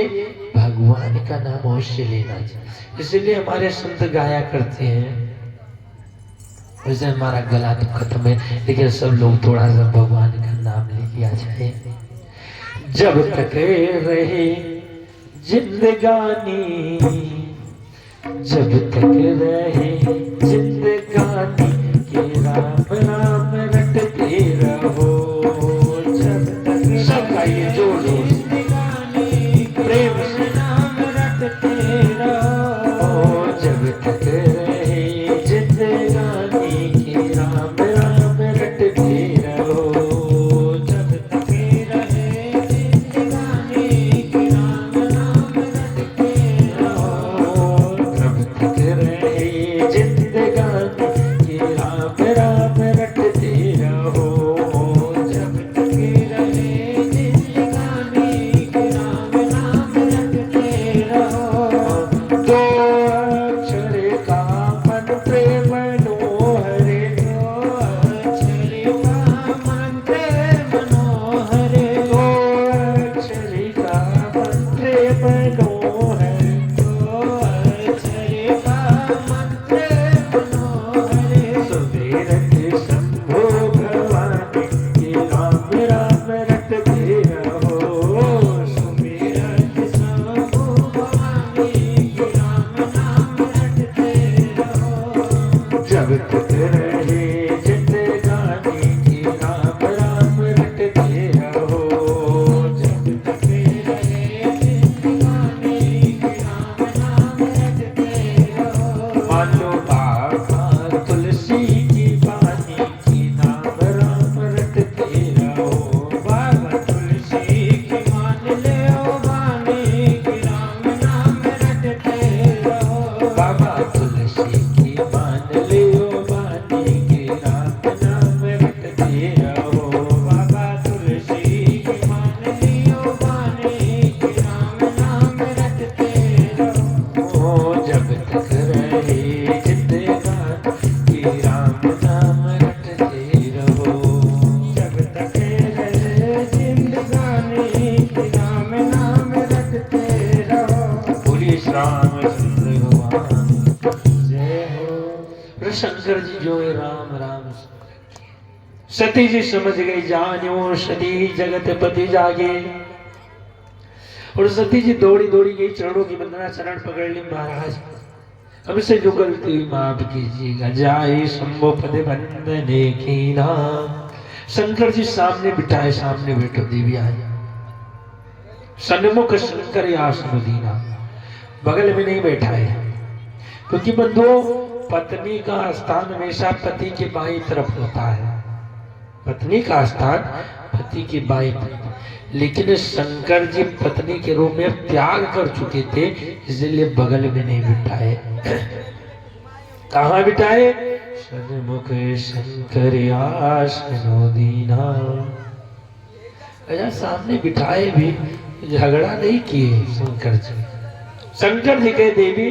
भगवान का नाम अवश्य लेना चाहिए। इसीलिए हमारे संत गाया करते हैं, वैसे हमारा गला तो खत्म है, लेकिन सब लोग थोड़ा सा भगवान का नाम ले लिया जाए। जब तक रहे जिंदगानी, जब तक रहे जिंदगानी, के राम राम रटते रहो। जब तक सब गाइए जोर जोर से, प्रेम से नाम रटते रहो। जब तक रहे जिंदगानी, के राम राम रटते रहो। जब तक रहे जिंदगानी, के राम राम रटते रहो। जब तक रहे जिंदगानी, के राम राम रटते रहो। जब तक रहे जिंदगानी, के राम राम रटते रहो। दो अक्षर का मंत्र मनोहर, दो अक्षर का मंत्र मनोहर, दो अक्षर का मंत्र मनोहर, दो अक्षर का मंत्र मनोहर। सुमिरत शंभो भवानी, के राम राम रटते रहो। सुमिरत शंभो भवानी, के राम नाम रटते रहो। जब तक रहे जिंदगानी, के राम राम रटते रहो। जब तक रहे जिंदगानी, के राम नाम रटते रहो। मानो बाबा तुलसी की बानी, की नाम राम रटते रहो। बाबा तुलसी की मान ले ओ बानी, की राम नाम रटते रहो। बाबा तुलसी की मान ले ओ बानी, की राम नाम रटते रहो। बाबा तुलसी की मान ले ओ बानी, की राम नाम रटते रहो। जब तक रहे जिंदगानी, के राम नाम रटते रहो। जब तक रहे जिंदगानी, के राम नाम रटते रहो। बोलिए श्री रामचंद्र भगवान जय हो। शंकर जी जो है राम राम सती जी समझ गई, जान्यो सती जगत पति जागे। और सती जी दौड़ी दौड़ी गई, चरणों की वंदना, चरण पकड़ ली। महाराज हमसे जो गलती हुई माफ कीजिएगा। जाए शंभो पद वंदने की नाम। शंकर जी सामने बिठाए, सामने बैठो देवी आई। सन्मुख शंकर आसन दीना, बगल में नहीं बैठाए, क्योंकि बंधुओं पत्नी का स्थान हमेशा पति के बाईं तरफ होता है। पत्नी का स्थान पति की बाईं तरफ, लेकिन शंकर जी पत्नी के रूप में त्याग कर चुके थे, इसलिए बगल में नहीं बिठाए। कहाँ बिठाए? सन्मुख शंकर आसन दीना। अच्छा, सामने बिठाए भी, झगड़ा नहीं किए शंकर जी। शंकर जी कहे देवी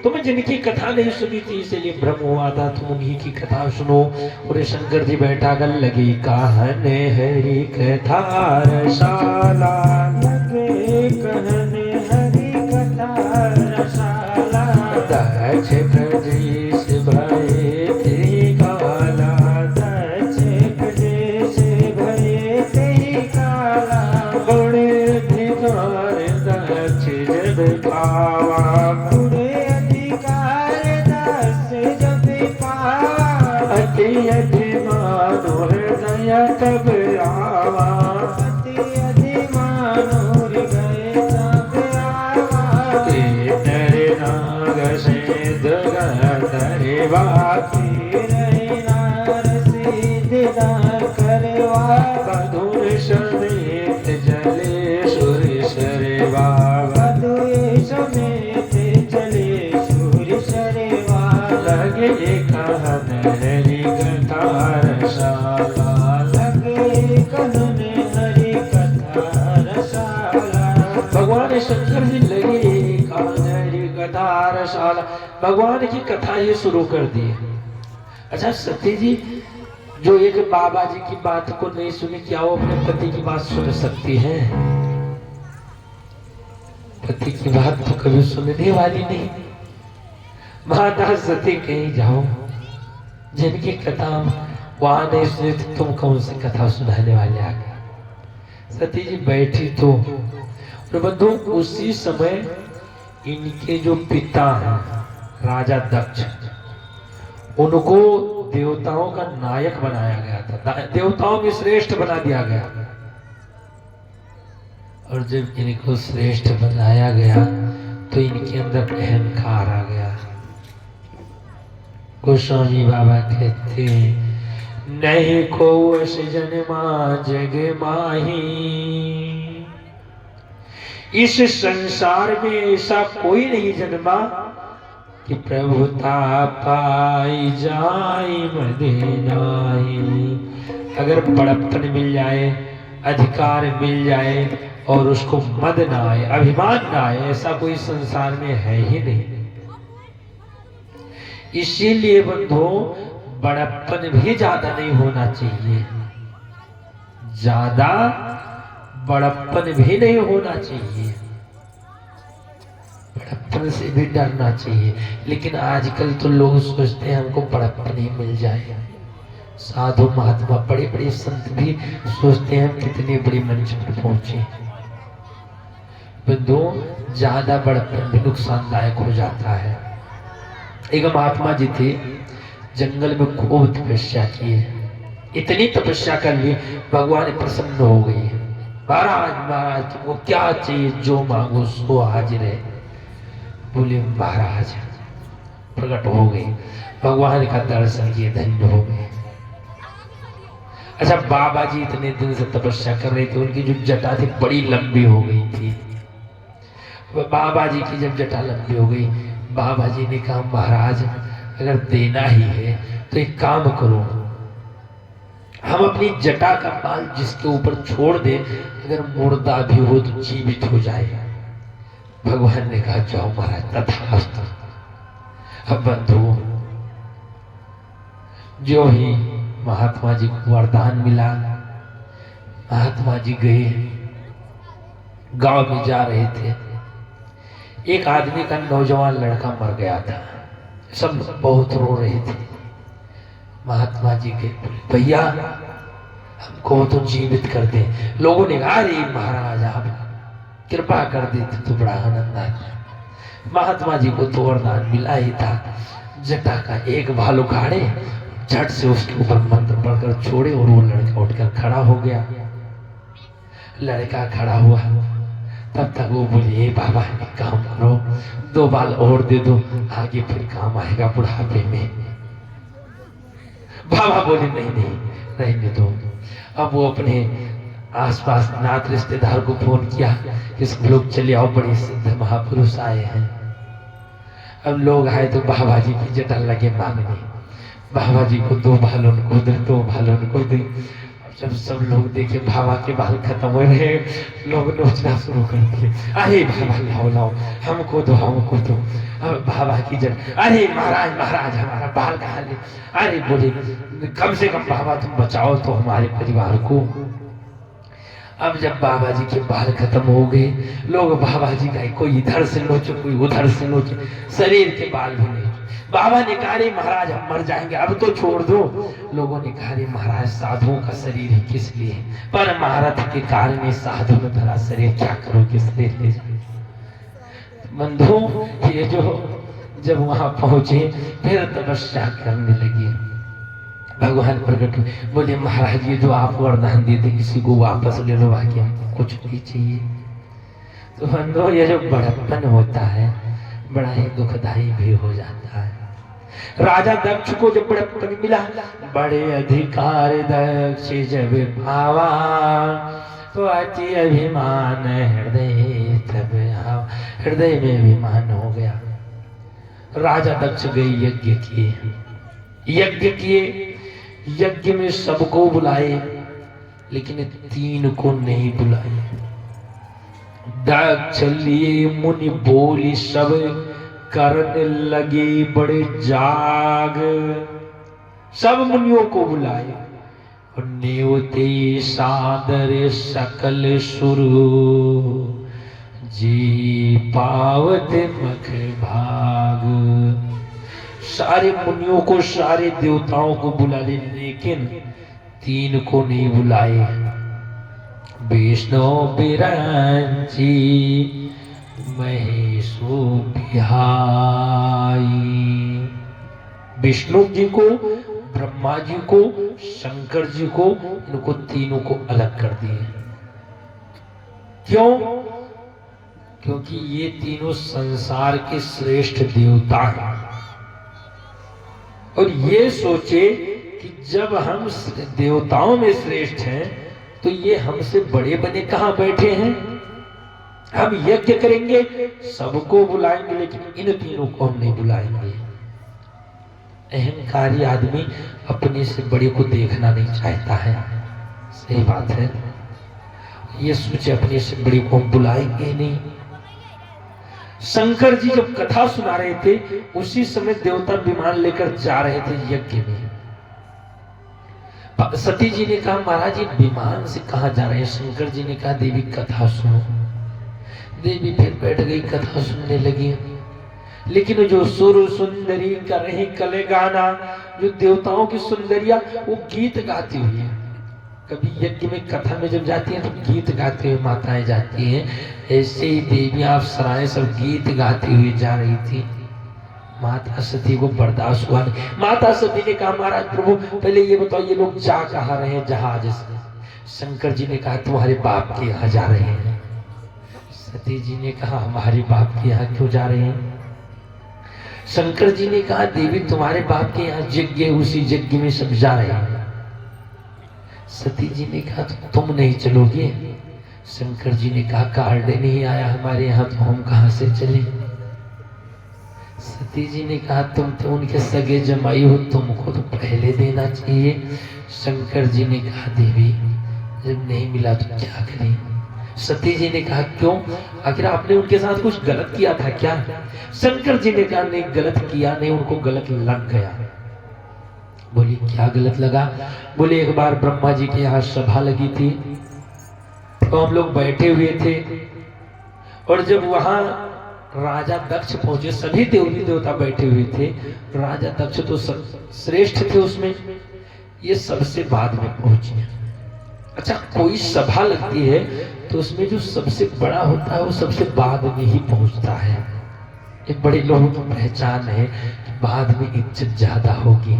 तुम जिनकी कथा नहीं सुनी थी इसलिए भ्रम हुआ था, तुम उन्हीं की कथा सुनो। और शंकर जी बैठा कर लगी कहने हरि कथा रसाला, लगे कहने हरि कथा रसाला दक्ष प्रदेश भये ते काला दक्ष प्रदेश भये ते काला गुणे अधिकार दक्ष जब पावा गुणे अधिकार दक्ष जब पावा अति अभिमान हृदय तब आवा अति अभिमान हृदय तब आवा नर नाग सिद्ध करवा नार सिद्ध करवा मधुर समेत जले सूर्य शरेवा मधुर समेत जले सूर्य शरेवा लगे कहन हरि कथा रसाला लगे कहन हरि कथा रसाला भगवान शंकर जी लगे कहन हरि कथा रसाला भगवान की कथा ये शुरू कर दी। अच्छा सती जी जो एक बाबा जी की बात को नहीं सुनी, क्या वो अपने पति की बात सुन सकती है? पति की बात तो कभी सुनने वाली नहीं। माता सती कहीं जाओ, जिनकी कथा वहां नहीं सुनी तो तुम कौन सी कथा सुनाने वाले आ गए? सती जी बैठी तो बंधु उसी समय इनके जो पिता हैं राजा दक्ष, उनको देवताओं का नायक बनाया गया था, देवताओं में श्रेष्ठ बना दिया गया। और जब इनको श्रेष्ठ बनाया गया तो इनके अंदर अहंकार आ गया। गोस्वामी बाबा कहते नहीं को वश जन्मा जग माही, इस संसार में ऐसा कोई नहीं जन्मा कि प्रभुता पाई जाए मदे नाही। अगर बड़प्पन मिल जाए, अधिकार मिल जाए और उसको मद ना आए, अभिमान ना आए, ऐसा कोई संसार में है ही नहीं। इसीलिए बंधु बड़प्पन भी ज्यादा नहीं होना चाहिए, ज्यादा बड़प्पन भी नहीं होना चाहिए, बड़प्पन से भी डरना चाहिए। लेकिन आजकल तो लोग सोचते हैं हमको बड़प्पन ही मिल जाए। साधु महात्मा बड़े बड़े संत भी सोचते हैं हम कितनी बड़ी मंच पर पहुंचे। बंधु ज्यादा बड़प्पन भी नुकसानदायक हो जाता है। एक महात्मा जी थे, जंगल में खूब तपस्या किए, इतनी तपस्या कर ली भगवान प्रसन्न हो गई। महाराज महाराज तुमको क्या चाहिए, जो मांगो सो हाजिर है। बोले महाराज प्रकट हो गई, भगवान का दर्शन किए, धन्य हो गए। अच्छा बाबा जी इतने दिन से तपस्या कर रहे थे, उनकी जो जटा थी बड़ी लंबी हो गई थी। बाबा जी की जब जटा लंबी हो गई, बाबा जी ने कहा महाराज अगर देना ही है तो एक काम करो, हम अपनी जटा का बाल जिसके ऊपर छोड़ दे, अगर मुर्दा भी हो तो जीवित हो जाएगा। भगवान ने कहा जाओ महाराज तथास्तु। अब बंधु जो ही महात्मा जी को वरदान मिला, महात्मा जी गए, गांव में जा रहे थे, एक आदमी का नौजवान लड़का मर गया था, सब बहुत रो रहे थे। महात्मा जी के भैया हमको तो जीवित कर दे। लोगों ने कहा अरे महाराज आप कृपा कर देते तो बड़ा आनंद आता। महात्मा जी को तो वरदान मिला ही था, जटा का एक बाल उखाड़े, झट से उसके ऊपर मंत्र पढ़कर छोड़े और वो लड़का उठकर खड़ा हो गया। लड़का खड़ा हुआ, तब तक वो बोले बाबा एक काम करो, 2 बाल और दे दो, आगे फिर काम आएगा बुढ़ापे में। बाबा बोले नहीं नहीं रहने दो। अब वो अपने आसपास नाथ रिश्तेदार को फोन किया कि सब लोग चले आओ, बड़े सिद्ध महापुरुष आए हैं। अब लोग आए तो बाबा जी की जटा लगे मांगने, बाबा जी को 2 बाल उनको दे, 2 बाल उनको दे। जब सब लोग देखे बाबा के बाल खत्म हो रहे, लोग नोचना शुरू कर दिए, अरे बाबा लाओ लाओ हमको दो हमको दो। अब बाबा की जन, अरे महाराज महाराज हमारा बाल कहाँ ले। अरे बोले कम से कम बाबा तुम बचाओ तो हमारे परिवार को। अब जब बाबा जी के बाल खत्म हो गए, लोग बाबा जी का कोई इधर से नोचे कोई उधर से नोचे, शरीर के बाल भी नहीं। बाबा ने कहा रे महाराज हम मर जाएंगे, अब तो छोड़ दो। लोगों ने कहा रे महाराज साधुओं का शरीर ही किस लिए, पर महारथ के कारण साधु में भरा शरीर क्या करो किस लिए ले जाए। बंधु ये जो जब वहां पहुंचे फिर तपस्या करने लगे, भगवान प्रकट हुए, बोले महाराज ये जो आप वरदान देते किसी को वापस ले लो, बाकी हमको कुछ नहीं चाहिए। तो बंधु ये जो बड़प्पन होता है बड़ा ही दुखदाई भी हो जाता है। राजा दक्ष को जब बड़प्पन मिला, बड़े अधिकार दक्ष जब भावा, तो अति अभिमान हृदय तब आवा, हृदय में अभिमान हो गया। राजा दक्ष गए यज्ञ किए, यज्ञ में सबको बुलाए लेकिन 3 को नहीं बुलाए। दक्ष लिए मुनि बोली सब करने लगे बड़े जाग, सब मुनियों को बुलाए और नेवते सादर सकल सुरु, जी पावत मख भाग। सारे मुनियों को सारे देवताओं को बुला ले, लेकिन 3 को नहीं बुलाए। विष्णु बिरंची महेशो बिहाई, विष्णु जी को, ब्रह्मा जी को, शंकर जी को, इनको 3 को अलग कर दिए। क्यों? क्योंकि ये 3 संसार के श्रेष्ठ देवता हैं और ये सोचे कि जब हम देवताओं में श्रेष्ठ हैं तो ये हमसे बड़े बने कहां बैठे हैं। हम यज्ञ करेंगे, सबको बुलाएंगे, लेकिन इन 3 को हम नहीं बुलाएंगे। अहंकारी आदमी अपने से बड़े को देखना नहीं चाहता है, सही बात है। ये सोचे अपने से बड़े को हम बुलाएंगे नहीं। शंकर जी जब कथा सुना रहे थे उसी समय देवता विमान लेकर जा रहे थे यज्ञ में। सती जी ने कहा महाराज ये विमान से कहा जा रहे हैं। शंकर जी ने कहा देवी कथा सुनो। देवी फिर बैठ गई, कथा सुनने लगी। लेकिन जो सुर सुंदरी कर रही कले गाना, जो देवताओं की सुंदरिया वो गीत गाती हुई है। कभी यज्ञ में कथा में जब जाती है तो गीत गाते हुए माताएं जाती हैं, ऐसे ही देवियां अप्सराएं सब गीत गाती हुई जा रही थी। माता सती को बर्दाश्त हुआ नहीं। माता सती ने कहा महाराज प्रभु पहले ये बताओ ये लोग जा कहाँ रहे हैं जहाज से। शंकर जी ने कहा तुम्हारे बाप के यहाँ जा रहे हैं। सती जी ने कहा हमारे बाप के यहाँ क्यों जा रहे हैं। शंकर जी ने कहा देवी तुम्हारे बाप के यहाँ यज्ञ है, उसी यज्ञ में सब जा रहे हैं। सती जी ने कहा तुम नहीं चलोगे। शंकर जी ने कहा कार्ड नहीं आया हमारे यहाँ तो हम कहाँ से चले। सती जी ने कहा तुम तो उनके सगे जमाई हो, तुमको तो पहले देना चाहिए। शंकर जी ने कहा देवी जब नहीं मिला तो क्या करें। सती जी ने कहा क्यों, आखिर आपने उनके साथ कुछ गलत किया था क्या। शंकर जी ने कहा नहीं गलत किया नहीं, उनको गलत लग गया। बोली क्या गलत लगा। बोले एक बार ब्रह्मा जी के यहाँ सभा लगी थी तो हम लोग बैठे हुए थे और जब वहां राजा दक्ष पहुंचे, सभी देवी देवता बैठे हुए थे। राजा दक्ष तो श्रेष्ठ थे उसमें, ये सबसे बाद में पहुंचे। अच्छा कोई सभा लगती है तो उसमें जो सबसे बड़ा होता है वो सबसे बाद में ही पहुंचता है। एक बड़े लोगों की पहचान है कि बाद में इज्जत ज्यादा होगी।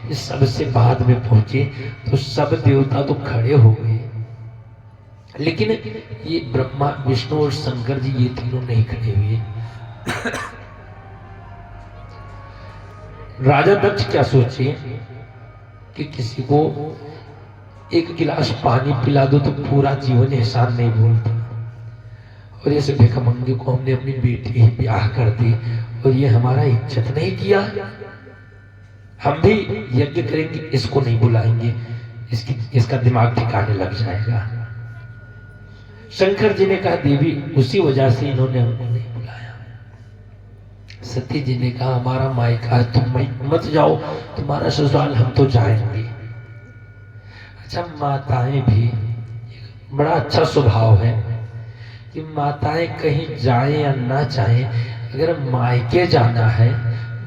ये सबसे बाद में पहुंचे तो सब देवता तो खड़े हो गए, लेकिन ये ब्रह्मा विष्णु और शंकर जी ये 3 नहीं खड़े हुए। राजा दक्ष क्या सोचे कि किसी को एक गिलास पानी पिला दो तो पूरा जीवन एहसान नहीं भूलता, और ऐसे भिखमंगे को हमने अपनी बेटी ही ब्याह कर दी और ये हमारा इज्जत नहीं किया। हम भी यज्ञ करेंगे, इसको नहीं बुलाएंगे, इसका दिमाग ठिकाने लग जाएगा। शंकर जी ने कहा देवी उसी वजह से इन्होंने हमको नहीं बुलाया। सती जी ने कहा हमारा मायका तुम मत जाओ, तुम्हारा ससुराल हम तो जाएंगे। अच्छा माताएं भी बड़ा अच्छा स्वभाव है कि माताएं कहीं जाएं या ना चाहें, अगर मायके जाना है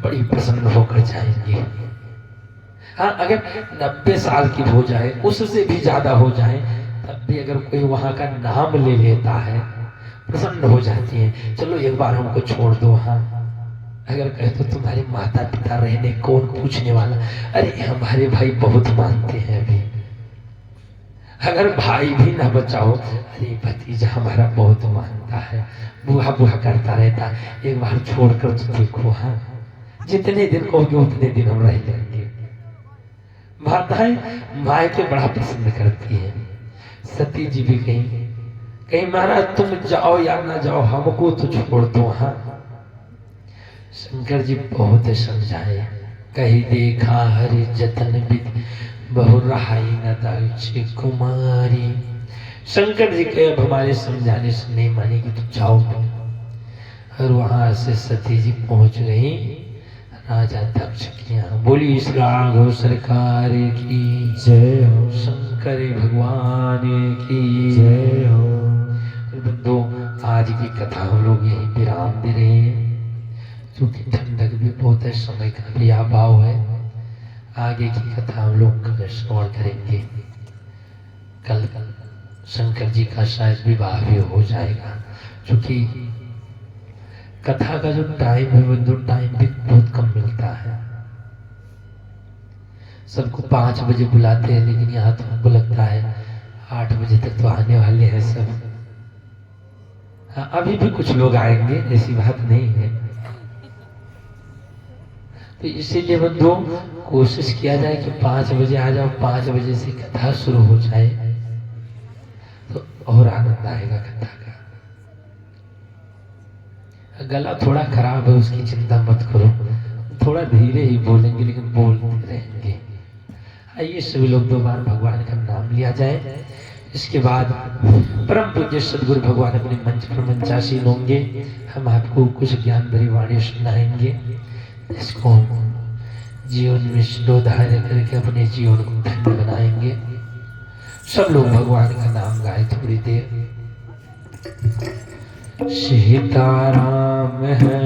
बड़ी प्रसन्न होकर जाएंगी। हाँ, अगर 90 साल की हो जाए, उससे भी ज्यादा हो जाए, तब भी अगर कोई वहां का नाम ले लेता है प्रसन्न हो जाती है। चलो एक बार हमको छोड़ दो। हाँ, अगर कहे तो तुम्हारे माता पिता रहने कौन पूछने वाला, अरे हमारे भाई बहुत मानते हैं अभी। अगर भाई भी ना बचाओ, अरे भतीजा हमारा बहुत मानता है, बुआ बुआ करता रहता, एक बार छोड़कर तो देखो। हाँ, जितने दिन कहोगे उतने दिन हम रह जाएंगे। माताएं मायके बड़ा पसंद करती है। सती जी भी कहीं महाराज तुम जाओ या ना जाओ, हमको तो छोड़ दो। हाँ, शंकर जी बहुत समझाए, कही देखा हरि जतन विधि, बहु रहाई न दाक्षी कुमारी। शंकर जी के अब हमारे समझाने से नहीं मानेगी तो जाओ। और वहां से सती जी पहुंच गई राजा दक्ष के यहाँ। बोली इस राघव सरकार की जय हो, शंकर भगवान की जय हो। बंधु, आज की कथा हम लोग यही विराम दे रहे हैं, क्योंकि ठंडक भी बहुत है, समय का भी अभाव है। आगे की कथा हम लोग कल श्रवण करेंगे। कल शंकर जी का शायद विवाह भी हो जाएगा, क्योंकि कथा का जो टाइम है बंधु, टाइम भी बहुत कम मिलता है। सबको 5 बजे बुलाते हैं, लेकिन यहाँ तो हमको लगता है 8 बजे तक तो आने वाले हैं सब। हाँ, अभी भी कुछ लोग आएंगे, ऐसी बात नहीं है। तो इसीलिए बंधु कोशिश किया जाए कि 5 बजे आ जाओ, 5 बजे से कथा शुरू हो जाए तो और आनंद आएगा कथा का। गला थोड़ा खराब है, उसकी चिंता मत करो, थोड़ा धीरे ही बोलेंगे लेकिन बोलते रहेंगे। आइए सभी लोग 2 बार भगवान का नाम लिया जाए। इसके बाद परम पूज्य सदगुरु भगवान अपने मंच पर मंचासीन होंगे, हम आपको कुछ ज्ञान भरी वाणी सुनाएंगे, इसको जीवन में श्रोधार्य करके अपने जीवन को धन्य बनाएंगे। सब लोग भगवान का नाम गाए थोड़ी देर। सीताराम है